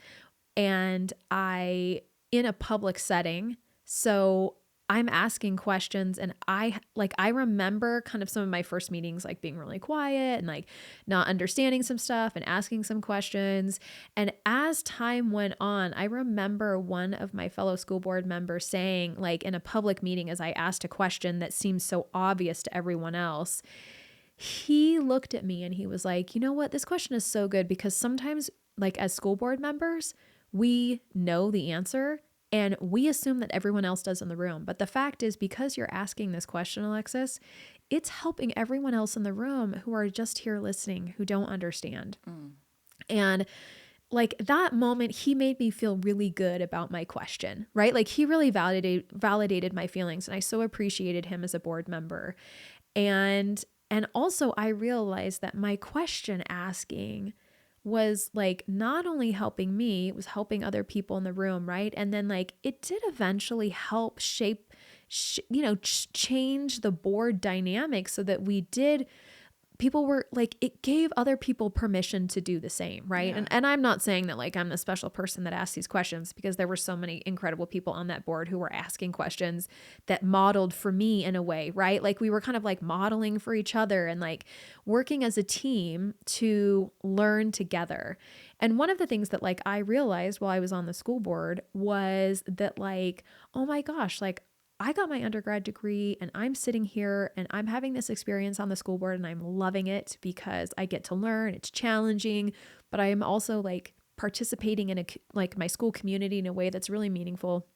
and in a public setting. So I'm asking questions and I remember kind of some of my first meetings, like being really quiet and like not understanding some stuff and asking some questions. And as time went on, I remember one of my fellow school board members saying, like in a public meeting, as I asked a question that seemed so obvious to everyone else, he looked at me and he was like, you know what, this question is so good because sometimes like as school board members, we know the answer and we assume that everyone else does in the room. But the fact is, because you're asking this question, Alexis, it's helping everyone else in the room who are just here listening, who don't understand. And like that moment, he made me feel really good about my question, right? Like he really validated my feelings. And I so appreciated him as a board member. And also I realized that my question asking was like not only helping me, it was helping other people in the room, right? And then like it did eventually help change the board dynamic so that people were like, it gave other people permission to do the same, right? Yeah. And I'm not saying that like I'm the special person that asked these questions because there were so many incredible people on that board who were asking questions that modeled for me in a way, right? Like we were kind of like modeling for each other and like working as a team to learn together. And one of the things that like I realized while I was on the school board was that like, oh my gosh, like I got my undergrad degree and I'm sitting here and I'm having this experience on the school board and I'm loving it because I get to learn. It's challenging, but I am also like participating in like my school community in a way that's really meaningful.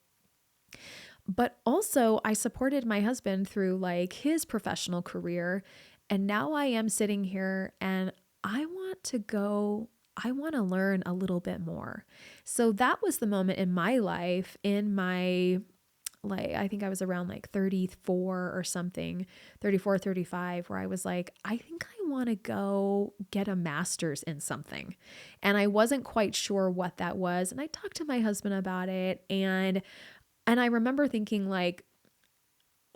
But also I supported my husband through like his professional career. And now I am sitting here and I want to learn a little bit more. So that was the moment in my life, like, I think I was around like 34 or something, 34, 35, where I was like, I think I want to go get a master's in something. And I wasn't quite sure what that was. And I talked to my husband about it. And I remember thinking like,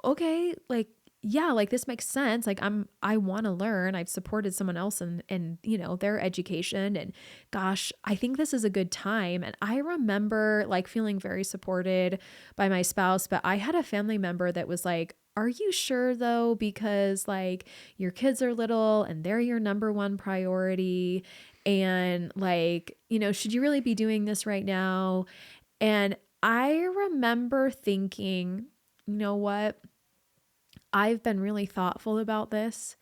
okay, like, yeah, like this makes sense. Like I want to learn. I've supported someone else and you know, their education and gosh, I think this is a good time. And I remember like feeling very supported by my spouse, but I had a family member that was like, are you sure though? Because like your kids are little and they're your number one priority. And like, you know, should you really be doing this right now? And I remember thinking, you know what? I've been really thoughtful about this,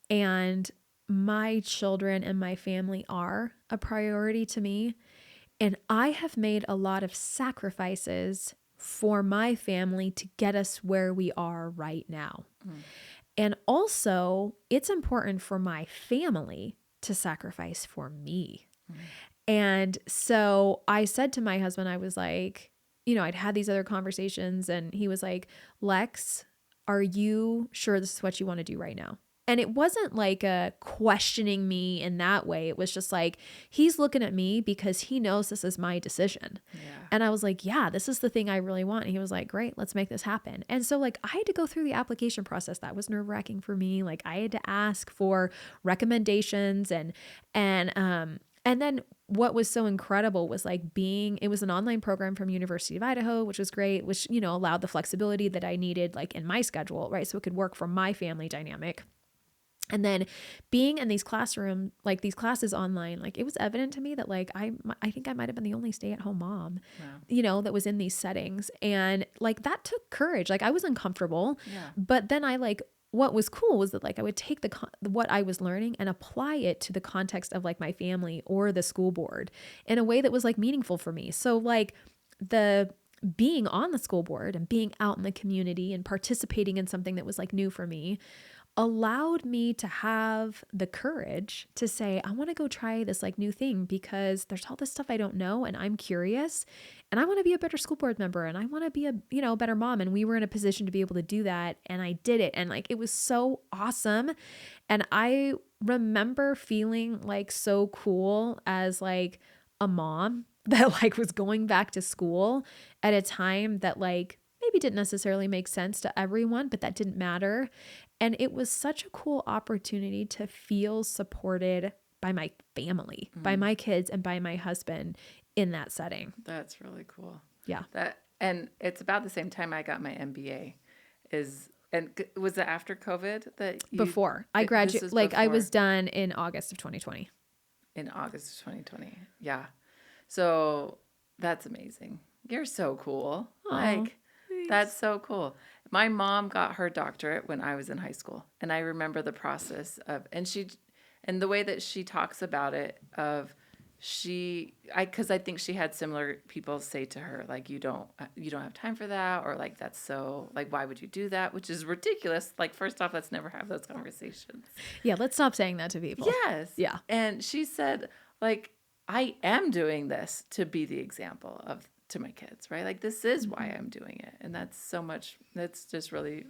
and my children and my family are a priority to me. And I have made a lot of sacrifices for my family to get us where we are right now. And also, it's important for my family to sacrifice for me. And so I said to my husband, I was like, you know, I'd had these other conversations, and he was like, Lex, are you sure this is what you want to do right now? And it wasn't like a questioning me in that way. It was just like, he's looking at me because he knows this is my decision. Yeah. And I was like, yeah, this is the thing I really want. And he was like, great, let's make this happen. And so like, I had to go through the application process. That was nerve-wracking for me. Like I had to ask for recommendations and And then what was so incredible was like it was an online program from University of Idaho, which was great, which, allowed the flexibility that I needed like in my schedule, right? So it could work for my family dynamic. And then being in these classroom, like these classes online, like it was evident to me that like, I think I might've been the only stay-at-home mom, that was in these settings. And like, that took courage. Like I was uncomfortable, but then what was cool was that like, I would take what I was learning and apply it to the context of like my family or the school board in a way that was like meaningful for me. So like the being on the school board and being out in the community and participating in something that was like new for me allowed me to have the courage to say, I want to go try this like new thing because there's all this stuff I don't know and I'm curious and I want to be a better school board member and I want to be a better mom. And we were in a position to be able to do that. And I did it. And like, it was so awesome. And I remember feeling like so cool as like a mom that like was going back to school at a time that like maybe didn't necessarily make sense to everyone, but that didn't matter. And it was such a cool opportunity to feel supported by my family, by my kids and by my husband in that setting. That's really cool. Yeah. And it's about the same time I got my MBA. And was it after COVID that before I graduated? Like before. I was done in August of 2020. In August of 2020. Yeah. So that's amazing. You're so cool. Aww, like thanks. That's so cool. My mom got her doctorate when I was in high school. And I remember the process and the way that she talks about it because I think she had similar people say to her, like, you don't have time for that. Or like, that's so like, why would you do that? Which is ridiculous. Like, first off, let's never have those conversations. Yeah. Let's stop saying that to people. Yes. Yeah. And she said like, I am doing this to be the example to my kids, right? Like this is why I'm doing it. And that's so much, that's just really,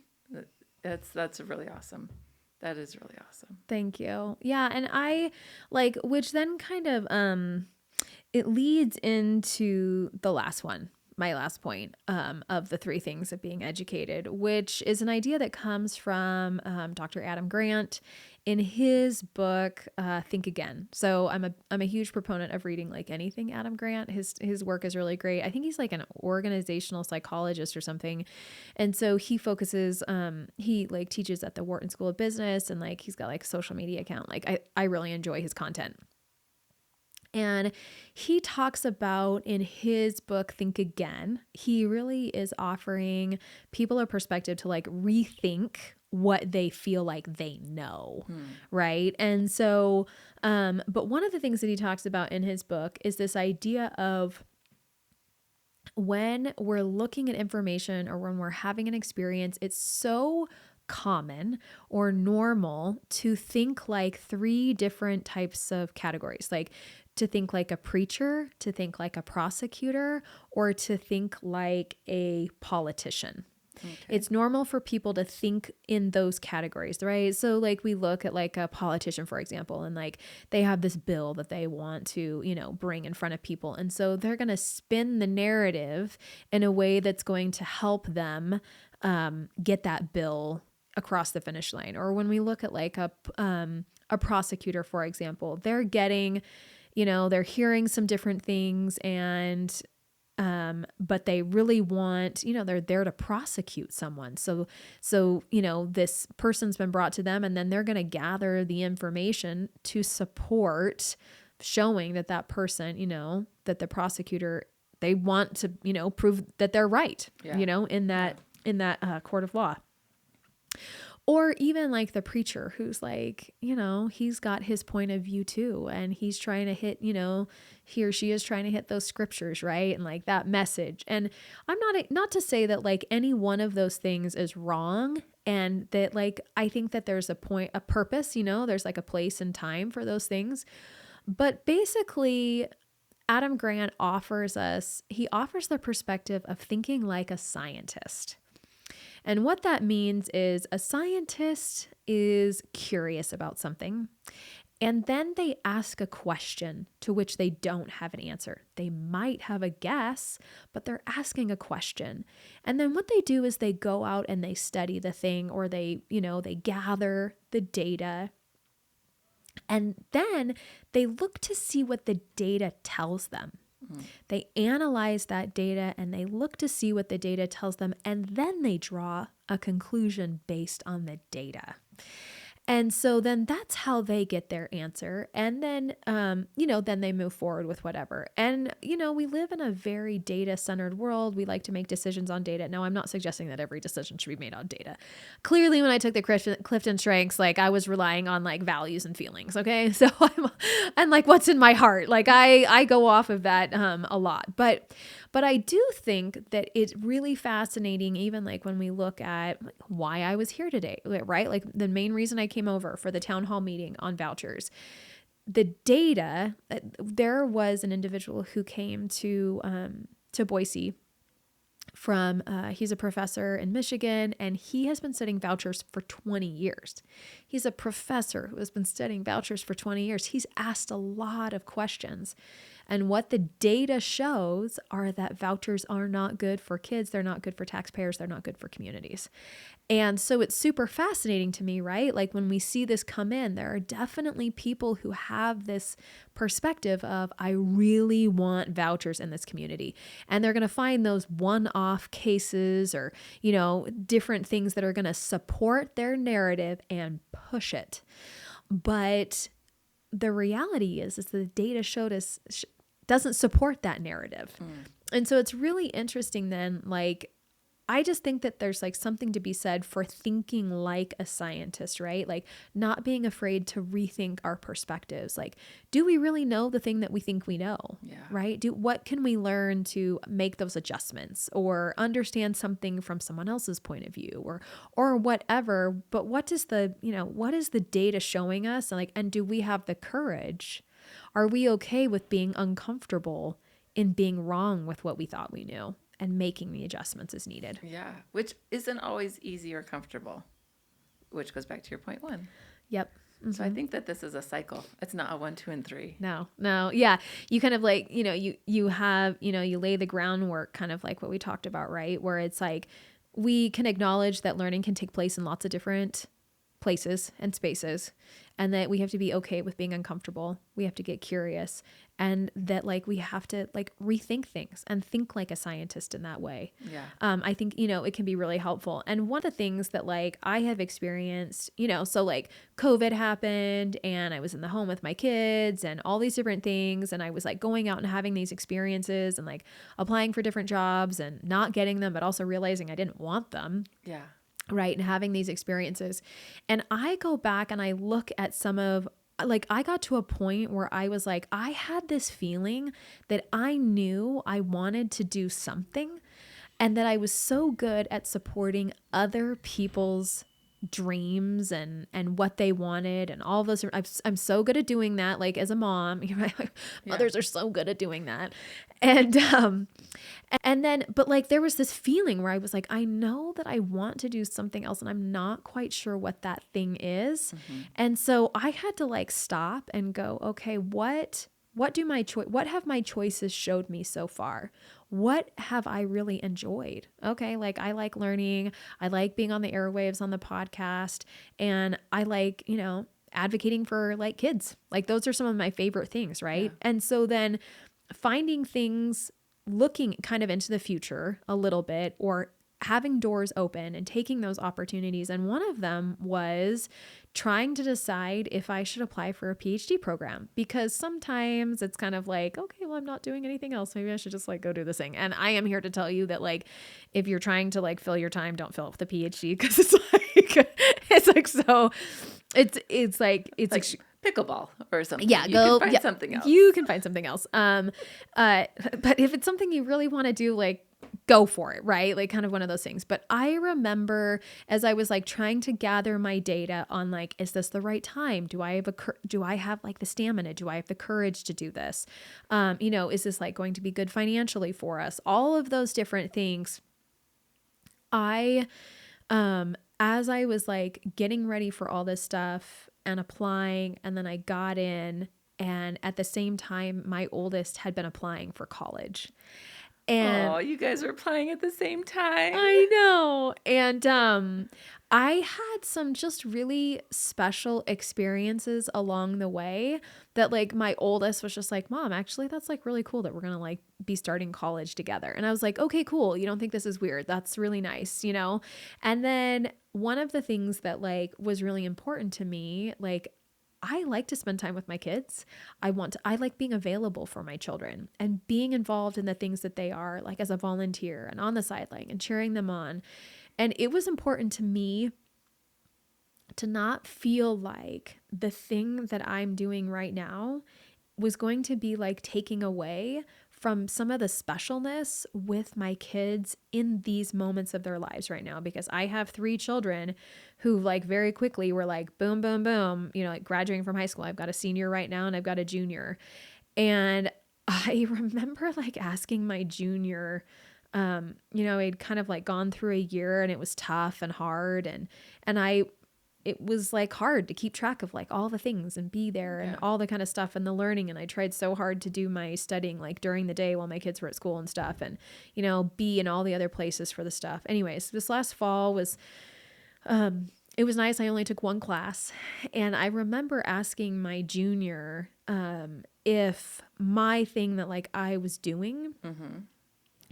that's really awesome. That is really awesome. Thank you. Yeah. And I like, which then kind of, it leads into the last one, my last point, of the 3 things of being educated, which is an idea that comes from, Dr. Adam Grant in his book, Think Again. So I'm a huge proponent of reading like anything Adam Grant. His work is really great. I think he's like an organizational psychologist or something. And so he focuses, he like teaches at the Wharton School of Business and like, he's got like a social media account. Like I really enjoy his content. And he talks about in his book, Think Again, he really is offering people a perspective to like rethink what they feel like they know. Right. And so, but one of the things that he talks about in his book is this idea of when we're looking at information or when we're having an experience, it's so common or normal to think like 3 different types of categories, like to think like a preacher, to think like a prosecutor, or to think like a politician. Okay. It's normal for people to think in those categories, right? So like we look at like a politician, for example, and like they have this bill that they want to, bring in front of people. And so they're going to spin the narrative in a way that's going to help them get that bill across the finish line. Or when we look at like a prosecutor, for example, they're getting, they're hearing some different things and but they really want, they're there to prosecute someone. So, this person's been brought to them and then they're going to gather the information to support showing that person, that the prosecutor, they want to, prove that they're right, in that court of law. Or even like the preacher who's like, he's got his point of view too. And he's trying to hit, he or she is trying to hit those scriptures, right? And like that message. And I'm not to say that like any one of those things is wrong. And that like, I think that there's a purpose, there's like a place and time for those things. But basically, Adam Grant offers the perspective of thinking like a scientist. And what that means is a scientist is curious about something, and then they ask a question to which they don't have an answer. They might have a guess, but they're asking a question. And then what they do is they go out and they study the thing, or they gather the data. And then they look to see what the data tells them. They analyze that data and they look to see what the data tells them, and then they draw a conclusion based on the data. And so then that's how they get their answer. And then, then they move forward with whatever. And, we live in a very data-centered world. We like to make decisions on data. Now, I'm not suggesting that every decision should be made on data. Clearly, when I took the Clifton Strengths, like I was relying on like values and feelings. Okay. So and like what's in my heart. Like I go off of that a lot. But I do think that it's really fascinating, even like when we look at why I was here today, right? Like the main reason I came over for the town hall meeting on vouchers, the data, there was an individual who came to Boise from, he's a professor in Michigan, and he has been studying vouchers for 20 years. He's a professor who has been studying vouchers for 20 years. He's asked a lot of questions. And what the data shows are that vouchers are not good for kids. They're not good for taxpayers. They're not good for communities. And so it's super fascinating to me, right? Like when we see this come in, there are definitely people who have this perspective of, I really want vouchers in this community. And they're going to find those one-off cases or, different things that are going to support their narrative and push it. But the reality is the data showed us doesn't support that narrative. And so it's really interesting then, like, I just think that there's like something to be said for thinking like a scientist, right? Like not being afraid to rethink our perspectives. Like, do we really know the thing that we think we know? Yeah. Right? What can we learn to make those adjustments or understand something from someone else's point of view or whatever? But what is the data showing us? And do we have the courage? Are we okay with being uncomfortable in being wrong with what we thought we knew? And making the adjustments as needed. Yeah, which isn't always easy or comfortable, which goes back to your point one. Yep. Mm-hmm. So I think that this is a cycle. It's not a 1, 2, and 3. No. Yeah. You kind of like, you have, you lay the groundwork kind of like what we talked about, right? Where it's like, we can acknowledge that learning can take place in lots of different places and spaces, and that we have to be okay with being uncomfortable. We have to get curious, and that like we have to like rethink things and think like a scientist in that way. Yeah. I think, it can be really helpful. And one of the things that like I have experienced, so like COVID happened and I was in the home with my kids and all these different things. And I was like going out and having these experiences and like applying for different jobs and not getting them, but also realizing I didn't want them. Yeah. Right. And having these experiences. And I go back and I look at some of, like, I got to a point where I was like, I had this feeling that I knew I wanted to do something and that I was so good at supporting other people's dreams and what they wanted and all those. I'm so good at doing that. Like as a mom, mothers are so good at doing that. And then, but like, there was this feeling where I was like, I know that I want to do something else and I'm not quite sure what that thing is. Mm-hmm. And so I had to like stop and go, okay, what have my choices showed me so far? What have I really enjoyed? Okay. Like I like learning. I like being on the airwaves on the podcast, and I like, advocating for like kids. Like those are some of my favorite things. Right. Yeah. And so then finding things, looking kind of into the future a little bit, or having doors open and taking those opportunities. And one of them was trying to decide if I should apply for a PhD program, because sometimes it's kind of like, okay, well, I'm not doing anything else. Maybe I should just like go do this thing. And I am here to tell you that like, if you're trying to like fill your time, don't fill up the PhD, because it's like pickleball or something. Yeah, you can find something else. You can find something else. But if it's something you really want to do, like go for it, right? Like kind of one of those things. But I remember as I was like trying to gather my data on like, is this the right time? Do I have like the stamina? Do I have the courage to do this? Is this like going to be good financially for us? All of those different things. As I was like getting ready for all this stuff and applying, and then I got in, and at the same time, my oldest had been applying for college. And oh, you guys were playing at the same time. I know. And I had some just really special experiences along the way that like my oldest was just like, Mom, actually that's like really cool that we're going to like be starting college together. And I was like, okay, cool. You don't think this is weird. That's really nice, you know? And then one of the things that like was really important to me, like I like to spend time with my kids. I like being available for my children and being involved in the things that they are, like as a volunteer and on the sideline and cheering them on. And it was important to me to not feel like the thing that I'm doing right now was going to be like taking away from some of the specialness with my kids in these moments of their lives right now, because I have 3 children who like very quickly were like, boom, boom, boom, you know, like graduating from high school. I've got a senior right now and I've got a junior. And I remember like asking my junior, you know, I'd kind of like gone through a year and it was tough and hard. And it was like hard to keep track of like all the things and be there and all the kind of stuff and the learning. And I tried so hard to do my studying like during the day while my kids were at school and stuff, and, you know, be in all the other places for the stuff. Anyways, this last fall was, it was nice. I only took 1 class, and I remember asking my junior, if my thing that like I was doing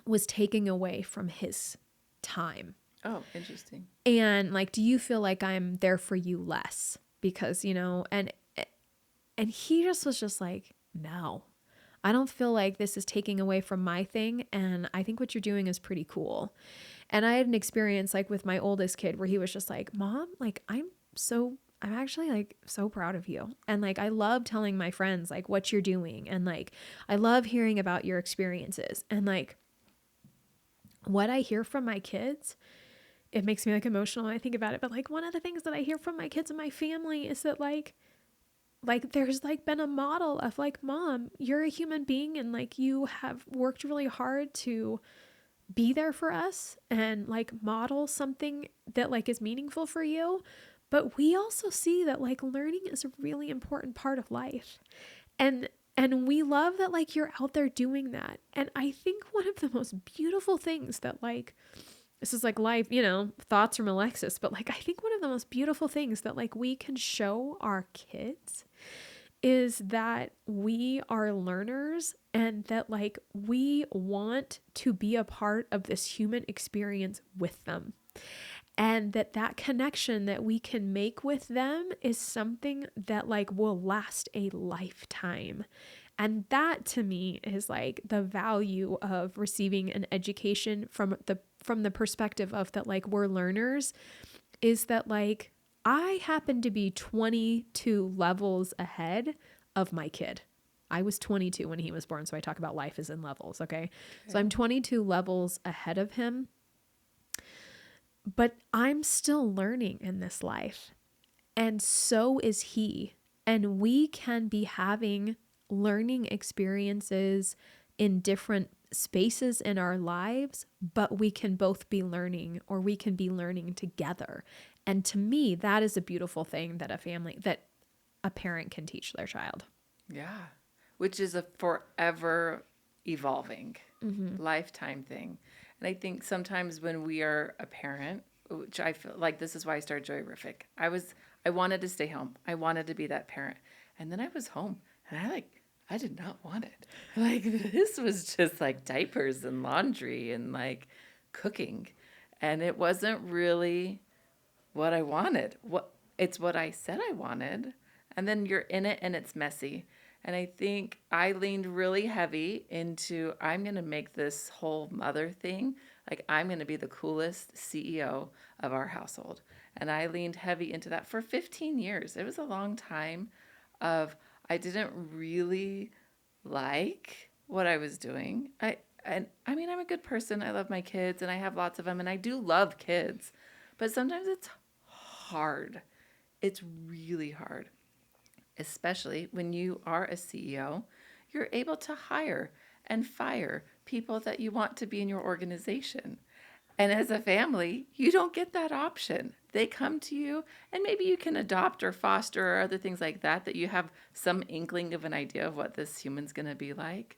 was taking away from his time. Oh, interesting. And like, do you feel like I'm there for you less? Because, you know, and he just was just like, no, I don't feel like this is taking away from my thing. And I think what you're doing is pretty cool. And I had an experience like with my oldest kid where he was just like, Mom, like, I'm actually like so proud of you. And like, I love telling my friends like what you're doing. And like, I love hearing about your experiences. And like, what I hear from my kids, it makes me like emotional when I think about it. But like one of the things that I hear from my kids and my family is that like there's like been a model of like, Mom, you're a human being and like you have worked really hard to be there for us and like model something that like is meaningful for you. But we also see that like learning is a really important part of life. And we love that like you're out there doing that. And I think one of the most beautiful things that like, this is like life, you know, thoughts from Alexis, but like, I think one of the most beautiful things that like we can show our kids is that we are learners and that like we want to be a part of this human experience with them. And that connection that we can make with them is something that like will last a lifetime. And that to me is like the value of receiving an education from the perspective of that like we're learners, is that like I happen to be 22 levels ahead of my kid. I was 22 when he was born, so I talk about life as in levels, okay? So I'm 22 levels ahead of him. But I'm still learning in this life. And so is he. And we can be having learning experiences in different spaces in our lives, but we can both be learning, or we can be learning together. And to me, that is a beautiful thing that a parent can teach their child. Yeah. Which is a forever evolving lifetime thing. And I think sometimes when we are a parent, which I feel like this is why I started Joyrific. I wanted to stay home. I wanted to be that parent. And then I was home and I did not want it. Like this was just like diapers and laundry and like cooking. And it wasn't really what I wanted. It's what I said I wanted. And then you're in it and it's messy. And I think I leaned really heavy into, I'm going to make this whole mother thing, like I'm going to be the coolest CEO of our household. And I leaned heavy into that for 15 years. It was a long time of, I didn't really like what I was doing. I'm a good person. I love my kids and I have lots of them and I do love kids. But sometimes it's hard. It's really hard. Especially when you are a CEO, you're able to hire and fire people that you want to be in your organization. And as a family, you don't get that option. They come to you and maybe you can adopt or foster or other things like that you have some inkling of an idea of what this human's going to be like.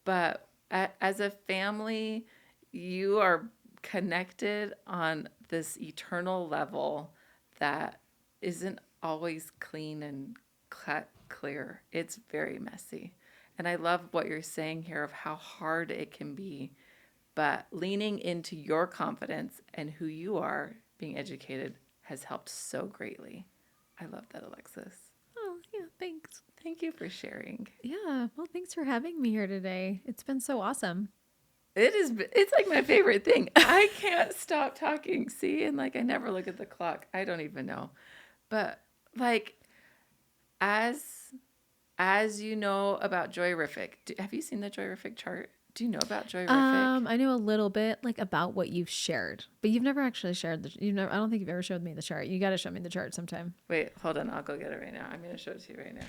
But as a family, you are connected on this eternal level that isn't always clean and clear. It's very messy. And I love what you're saying here of how hard it can be, but leaning into your confidence and who you are being educated has helped so greatly. I love that, Alexis. Oh, yeah, thanks. Thank you for sharing. Yeah, well, thanks for having me here today. It's been so awesome. It's like my favorite thing. I can't stop talking. See, and like I never look at the clock. I don't even know. But like as you know about Joyrific, have you seen the Joyrific chart? Do you know about Joyrific? I know a little bit like about what you've shared, but you've never actually shared I don't think you've ever showed me the chart. You got to show me the chart sometime. Wait, hold on. I'll go get it right now. I'm going to show it to you right now.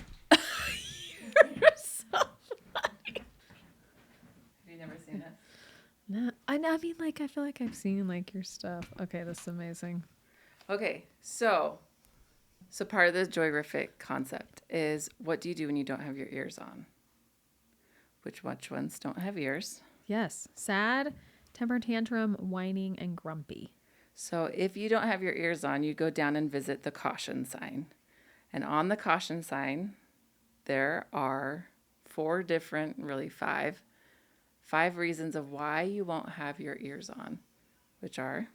You're so funny. Have you never seen it? No, I mean, like, I feel like I've seen like your stuff. Okay, this is amazing. Okay, so part of the Joyrific concept is, what do you do when you don't have your ears on? Which ones don't have ears? Yes, sad, temper tantrum, whining, and grumpy. So if you don't have your ears on, you go down and visit the caution sign. And on the caution sign, there are 4 different, really 5 reasons of why you won't have your ears on, which are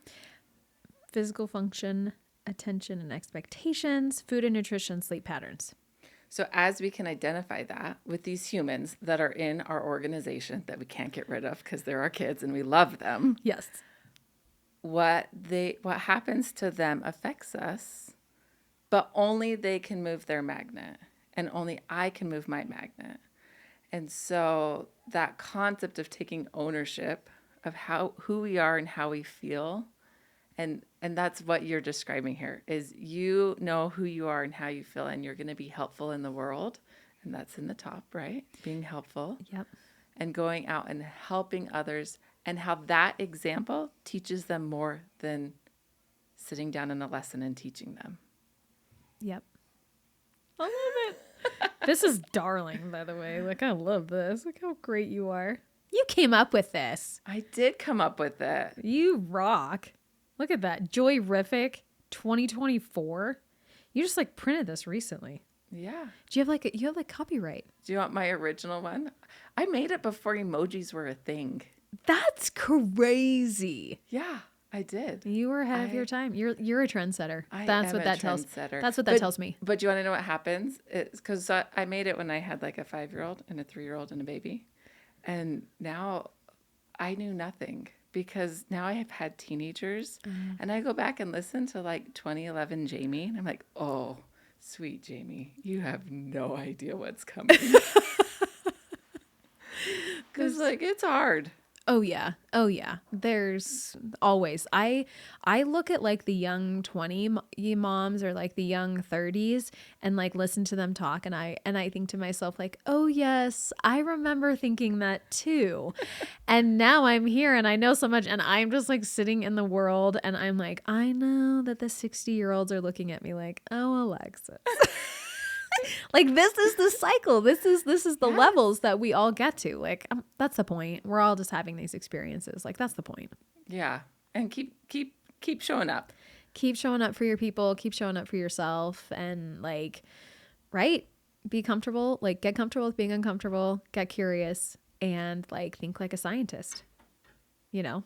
physical function, attention and expectations, food and nutrition, sleep patterns. So as we can identify that with these humans that are in our organization that we can't get rid of because they're our kids and we love them. Yes. What happens to them affects us, but only they can move their magnet and only I can move my magnet. And so that concept of taking ownership of who we are and how we feel, and that's what you're describing here, is you know who you are and how you feel, and you're going to be helpful in the world. And that's in the top, right? Being helpful. Yep. And going out and helping others, and how that example teaches them more than sitting down in a lesson and teaching them. Yep. I love it. This is darling, by the way. Like, I love this. Look how great you are. You came up with this. I did come up with it. You rock. Look at that. Joyrific 2024. You just like printed this recently. Yeah. Do you have like copyright? Do you want my original one? I made it before emojis were a thing. That's crazy. Yeah, I did. You were ahead of your time. You're a trendsetter. That's what that tells. That's what that tells me. But do you want to know what happens? It's because I made it when I had like a 5-year-old and a 3-year-old and a baby, and now I knew nothing. Because now I have had teenagers, and I go back and listen to like 2011 Jamie, and I'm like, oh, sweet Jamie, you have no idea what's coming. Because like it's hard. Oh yeah. There's always, I look at like the young 20 moms or like the young 30s and like listen to them talk. And I think to myself like, oh yes, I remember thinking that too. And now I'm here and I know so much, and I'm just like sitting in the world and I'm like, I know that the 60-year-olds are looking at me like, oh, Alexis. Like, this is the cycle. This is the levels that we all get to. Like, that's the point. We're all just having these experiences. Like, that's the point. Yeah. And keep showing up. Keep showing up for your people. Keep showing up for yourself. And like, right? Be comfortable. Like, get comfortable with being uncomfortable. Get curious. And like, think like a scientist. You know?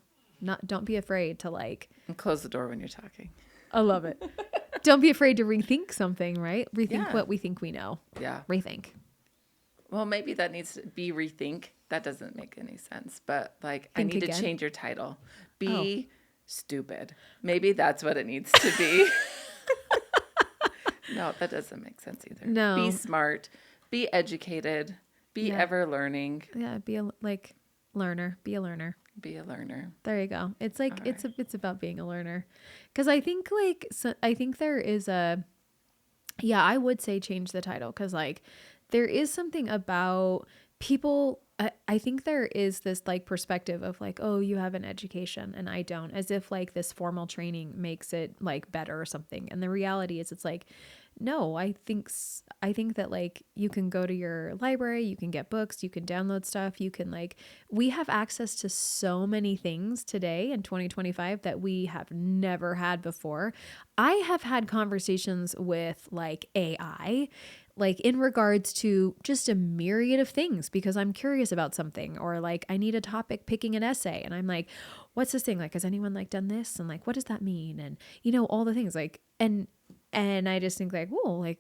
Don't be afraid to like. And close the door when you're talking. I love it. Don't be afraid to rethink something, right? Rethink what we think we know. Yeah. Rethink. Well, maybe that needs to be rethink. That doesn't make any sense. But like, Think I need again? to change your title. Be stupid. Maybe that's what it needs to be. No, that doesn't make sense either. No. Be smart. Be educated. Be ever learning. Yeah. Be a learner. Be a learner. Be a learner. There you go. It's like, it's about being a learner. Cause I think like, I think there is I would say change the title. Cause like there is something about people. I think there is this like perspective of like, oh, you have an education and I don't, as if like this formal training makes it like better or something. And the reality is it's like, No, I think that like you can go to your library, you can get books, you can download stuff, you can like we have access to so many things today in 2025 that we have never had before. I have had conversations with like AI like in regards to just a myriad of things because I'm curious about something or like I need a topic picking an essay and I'm like what's this thing like has anyone like done this and like what does that mean and you know all the things like and I just think like, whoa, like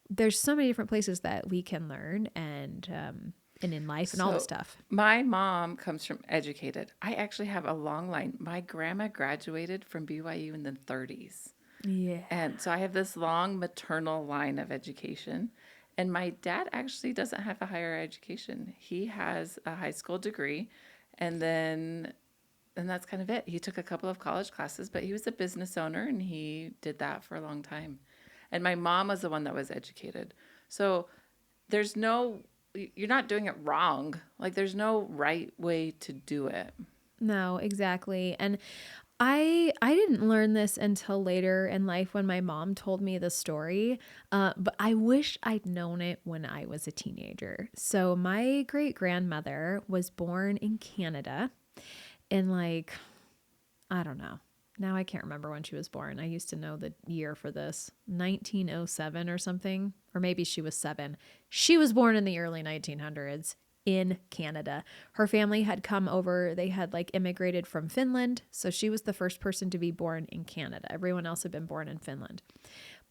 there's so many different places that we can learn and in life and all this So stuff. my mom comes from educated. I actually have a long line. My grandma graduated from BYU in the 30s. Yeah. And so I have this long maternal line of education. And my dad actually doesn't have a higher education. He has a high school degree and then and that's kind of it. He took a couple of college classes, but he was a business owner and he did that for a long time. And my mom was the one that was educated. So there's no, you're not doing it wrong. Like there's no right way to do it. No, exactly. And I didn't learn this until later in life when my mom told me the story. But I wish I'd known it when I was a teenager. So my great grandmother was born in Canada in like I don't know. Now I can't remember when she was born. I used to know the year for this 1907 or something, or maybe she was 7. She was born in the early 1900s in Canada. Her family had come over, they had like immigrated from Finland. So she was the first person to be born in Canada. Everyone else had been born in Finland.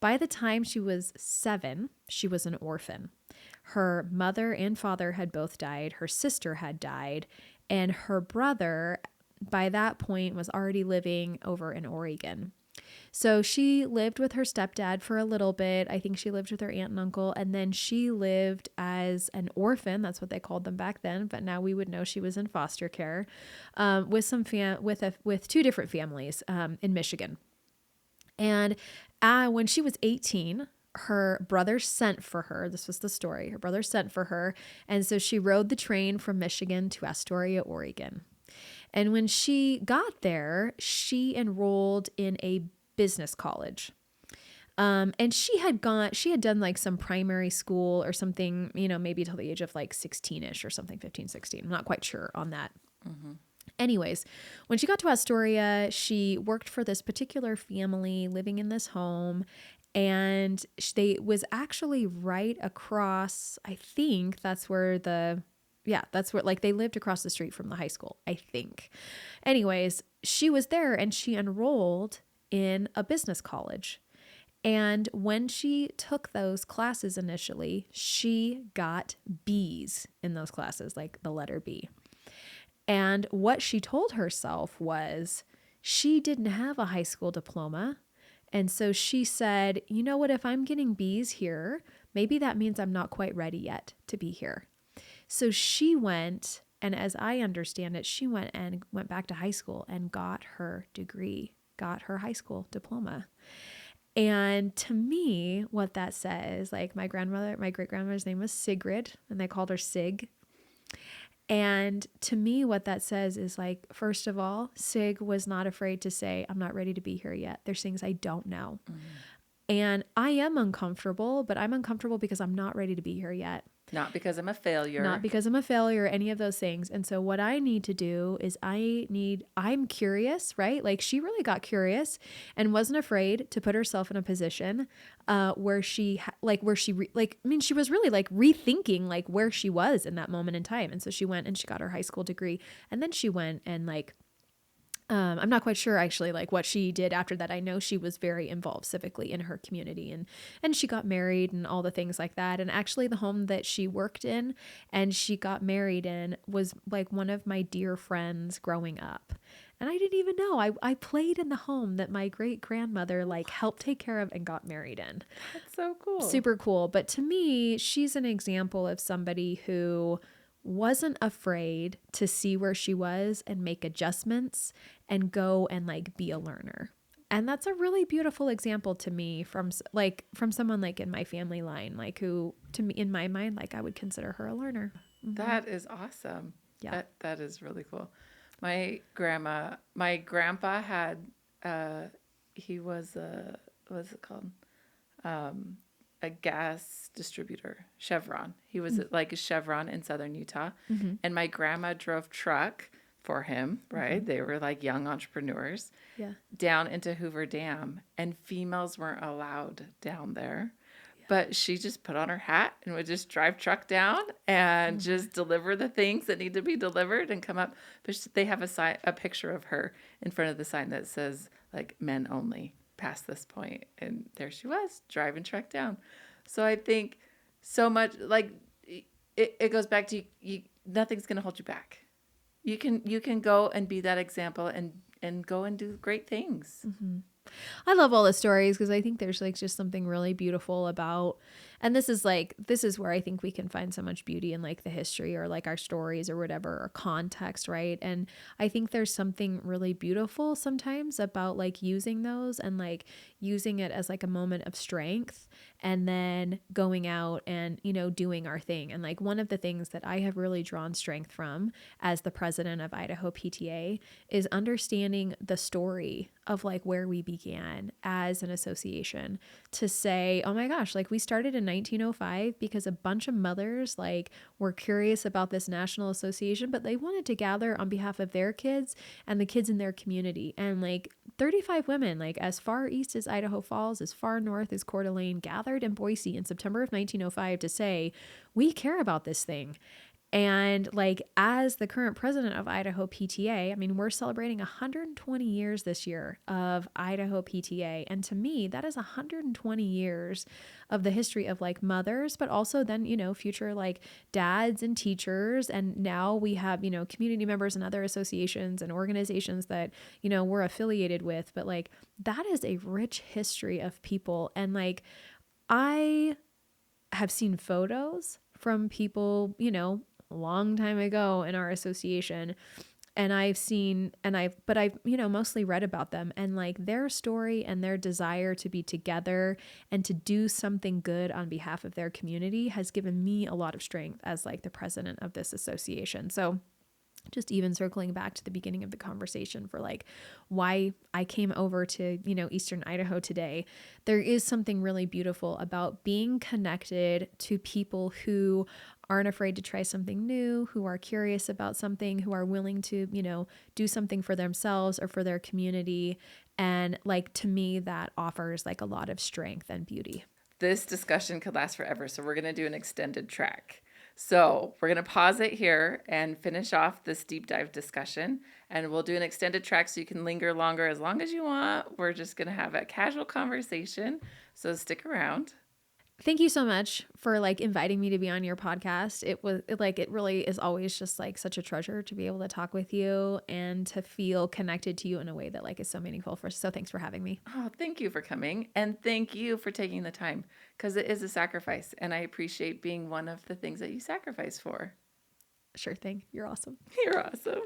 By the time she was 7, she was an orphan. Her mother and father had both died, her sister had died, and her brother by that point was already living over in Oregon. So she lived with her stepdad for a little bit. I think she lived with her aunt and uncle, and then she lived as an orphan. That's what they called them back then, but now we would know she was in foster care with with 2 different families in Michigan. And when she was 18, her brother sent for her. This was the story. Her brother sent for her, and so she rode the train from Michigan to Astoria, Oregon. And when she got there, she enrolled in a business college. And she had done like some primary school or something, you know, maybe till the age of like 16-ish or something, 15, 16. I'm not quite sure on that. Mm-hmm. Anyways, when she got to Astoria, she worked for this particular family living in this home. And they was actually right across, I think that's where that's where like they lived across the street from the high school, I think. Anyways, she was there and she enrolled in a business college. And when she took those classes initially, she got B's in those classes, like the letter B. And what she told herself was she didn't have a high school diploma. And so she said, you know what, if I'm getting B's here, maybe that means I'm not quite ready yet to be here. So she went, and as I understand it, she went back to high school and got her degree, got her high school diploma. And to me, what that says, like my great grandmother's name was Sigrid, and they called her Sig. And to me, what that says is like, first of all, Sig was not afraid to say, I'm not ready to be here yet. There's things I don't know. Mm-hmm. And I am uncomfortable, but I'm uncomfortable because I'm not ready to be here yet. Not because I'm a failure. Not because I'm a failure, any of those things. And so what I need to do is I'm curious, right? Like she really got curious and wasn't afraid to put herself in a position where she was really like rethinking like where she was in that moment in time. And so she went and she got her high school degree, and then she went and like I'm not quite sure actually like what she did after that. I know she was very involved civically in her community and she got married and all the things like that. And actually the home that she worked in and she got married in was like one of my dear friends growing up. And I didn't even know. I played in the home that my great grandmother like helped take care of and got married in. That's so cool. Super cool. But to me, she's an example of somebody who wasn't afraid to see where she was and make adjustments and go and like be a learner. And that's a really beautiful example to me from someone like in my't line, like who to me in my mind, like I would consider her a learner. Mm-hmm. That is awesome. Yeah. That is really cool. My grandpa had, he was what's it called? a gas distributor, Chevron. He was like a Chevron in southern Utah. And my grandma drove truck for him, right? They were like young entrepreneurs Yeah. down into Hoover Dam, and females weren't allowed down there. But she just put on her hat and would just drive truck down and just deliver the things that need to be delivered and come up. But they have a picture of her in front of the sign that says like men only past this point. And there she was driving truck down. So I think so much like it goes back to nothing's going to hold you back. You can go and be that example and go and do great things. I love all the stories because I think there's like just something really beautiful about, and this is where I think we can find so much beauty in like the history or like our stories or whatever, or context, right? And I think there's something really beautiful sometimes about like using those and like using it as like a moment of strength and then going out and, you know, doing our thing. And like one of the things that I have really drawn strength from as the president of Idaho PTA is understanding the story of like where we began as an association, to say, oh my gosh, like we started in 1905 because a bunch of mothers like were curious about this national association, but they wanted to gather on behalf of their kids and the kids in their community. And like 35 women, like as far east as Idaho Falls, as far north as Coeur d'Alene, gathered in Boise in September of 1905 to say, we care about this thing. And like, as the current president of Idaho PTA, I mean, we're celebrating 120 years this year of Idaho PTA. And to me, that is 120 years of the history of like mothers, but also then, you know, future like dads and teachers. And now we have, you know, community members and other associations and organizations that, you know, we're affiliated with. But like, that is a rich history of people. And like, I have seen photos from people, you know, a long time ago in our association, and I've, you know, mostly read about them and like their story and their desire to be together and to do something good on behalf of their community has given me a lot of strength as like the president of this association. So just even circling back to the beginning of the conversation for like why I came over to, you know, Eastern Idaho today, there is something really beautiful about being connected to people who aren't afraid to try something new, who are curious about something, who are willing to, you know, do something for themselves or for their community. And like, to me, that offers like a lot of strength and beauty. This discussion could last forever, so we're going to do an extended track. So we're going to pause it here and finish off this deep dive discussion, and we'll do an extended track so you can linger longer as long as you want. We're just going to have a casual conversation, so stick around. Thank you so much for like inviting me to be on your podcast. It really is always just like such a treasure to be able to talk with you and to feel connected to you in a way that like is so meaningful for us. So thanks for having me. Oh, thank you for coming, and thank you for taking the time, because it is a sacrifice, and I appreciate being one of the things that you sacrifice for. Sure thing. You're awesome. You're awesome.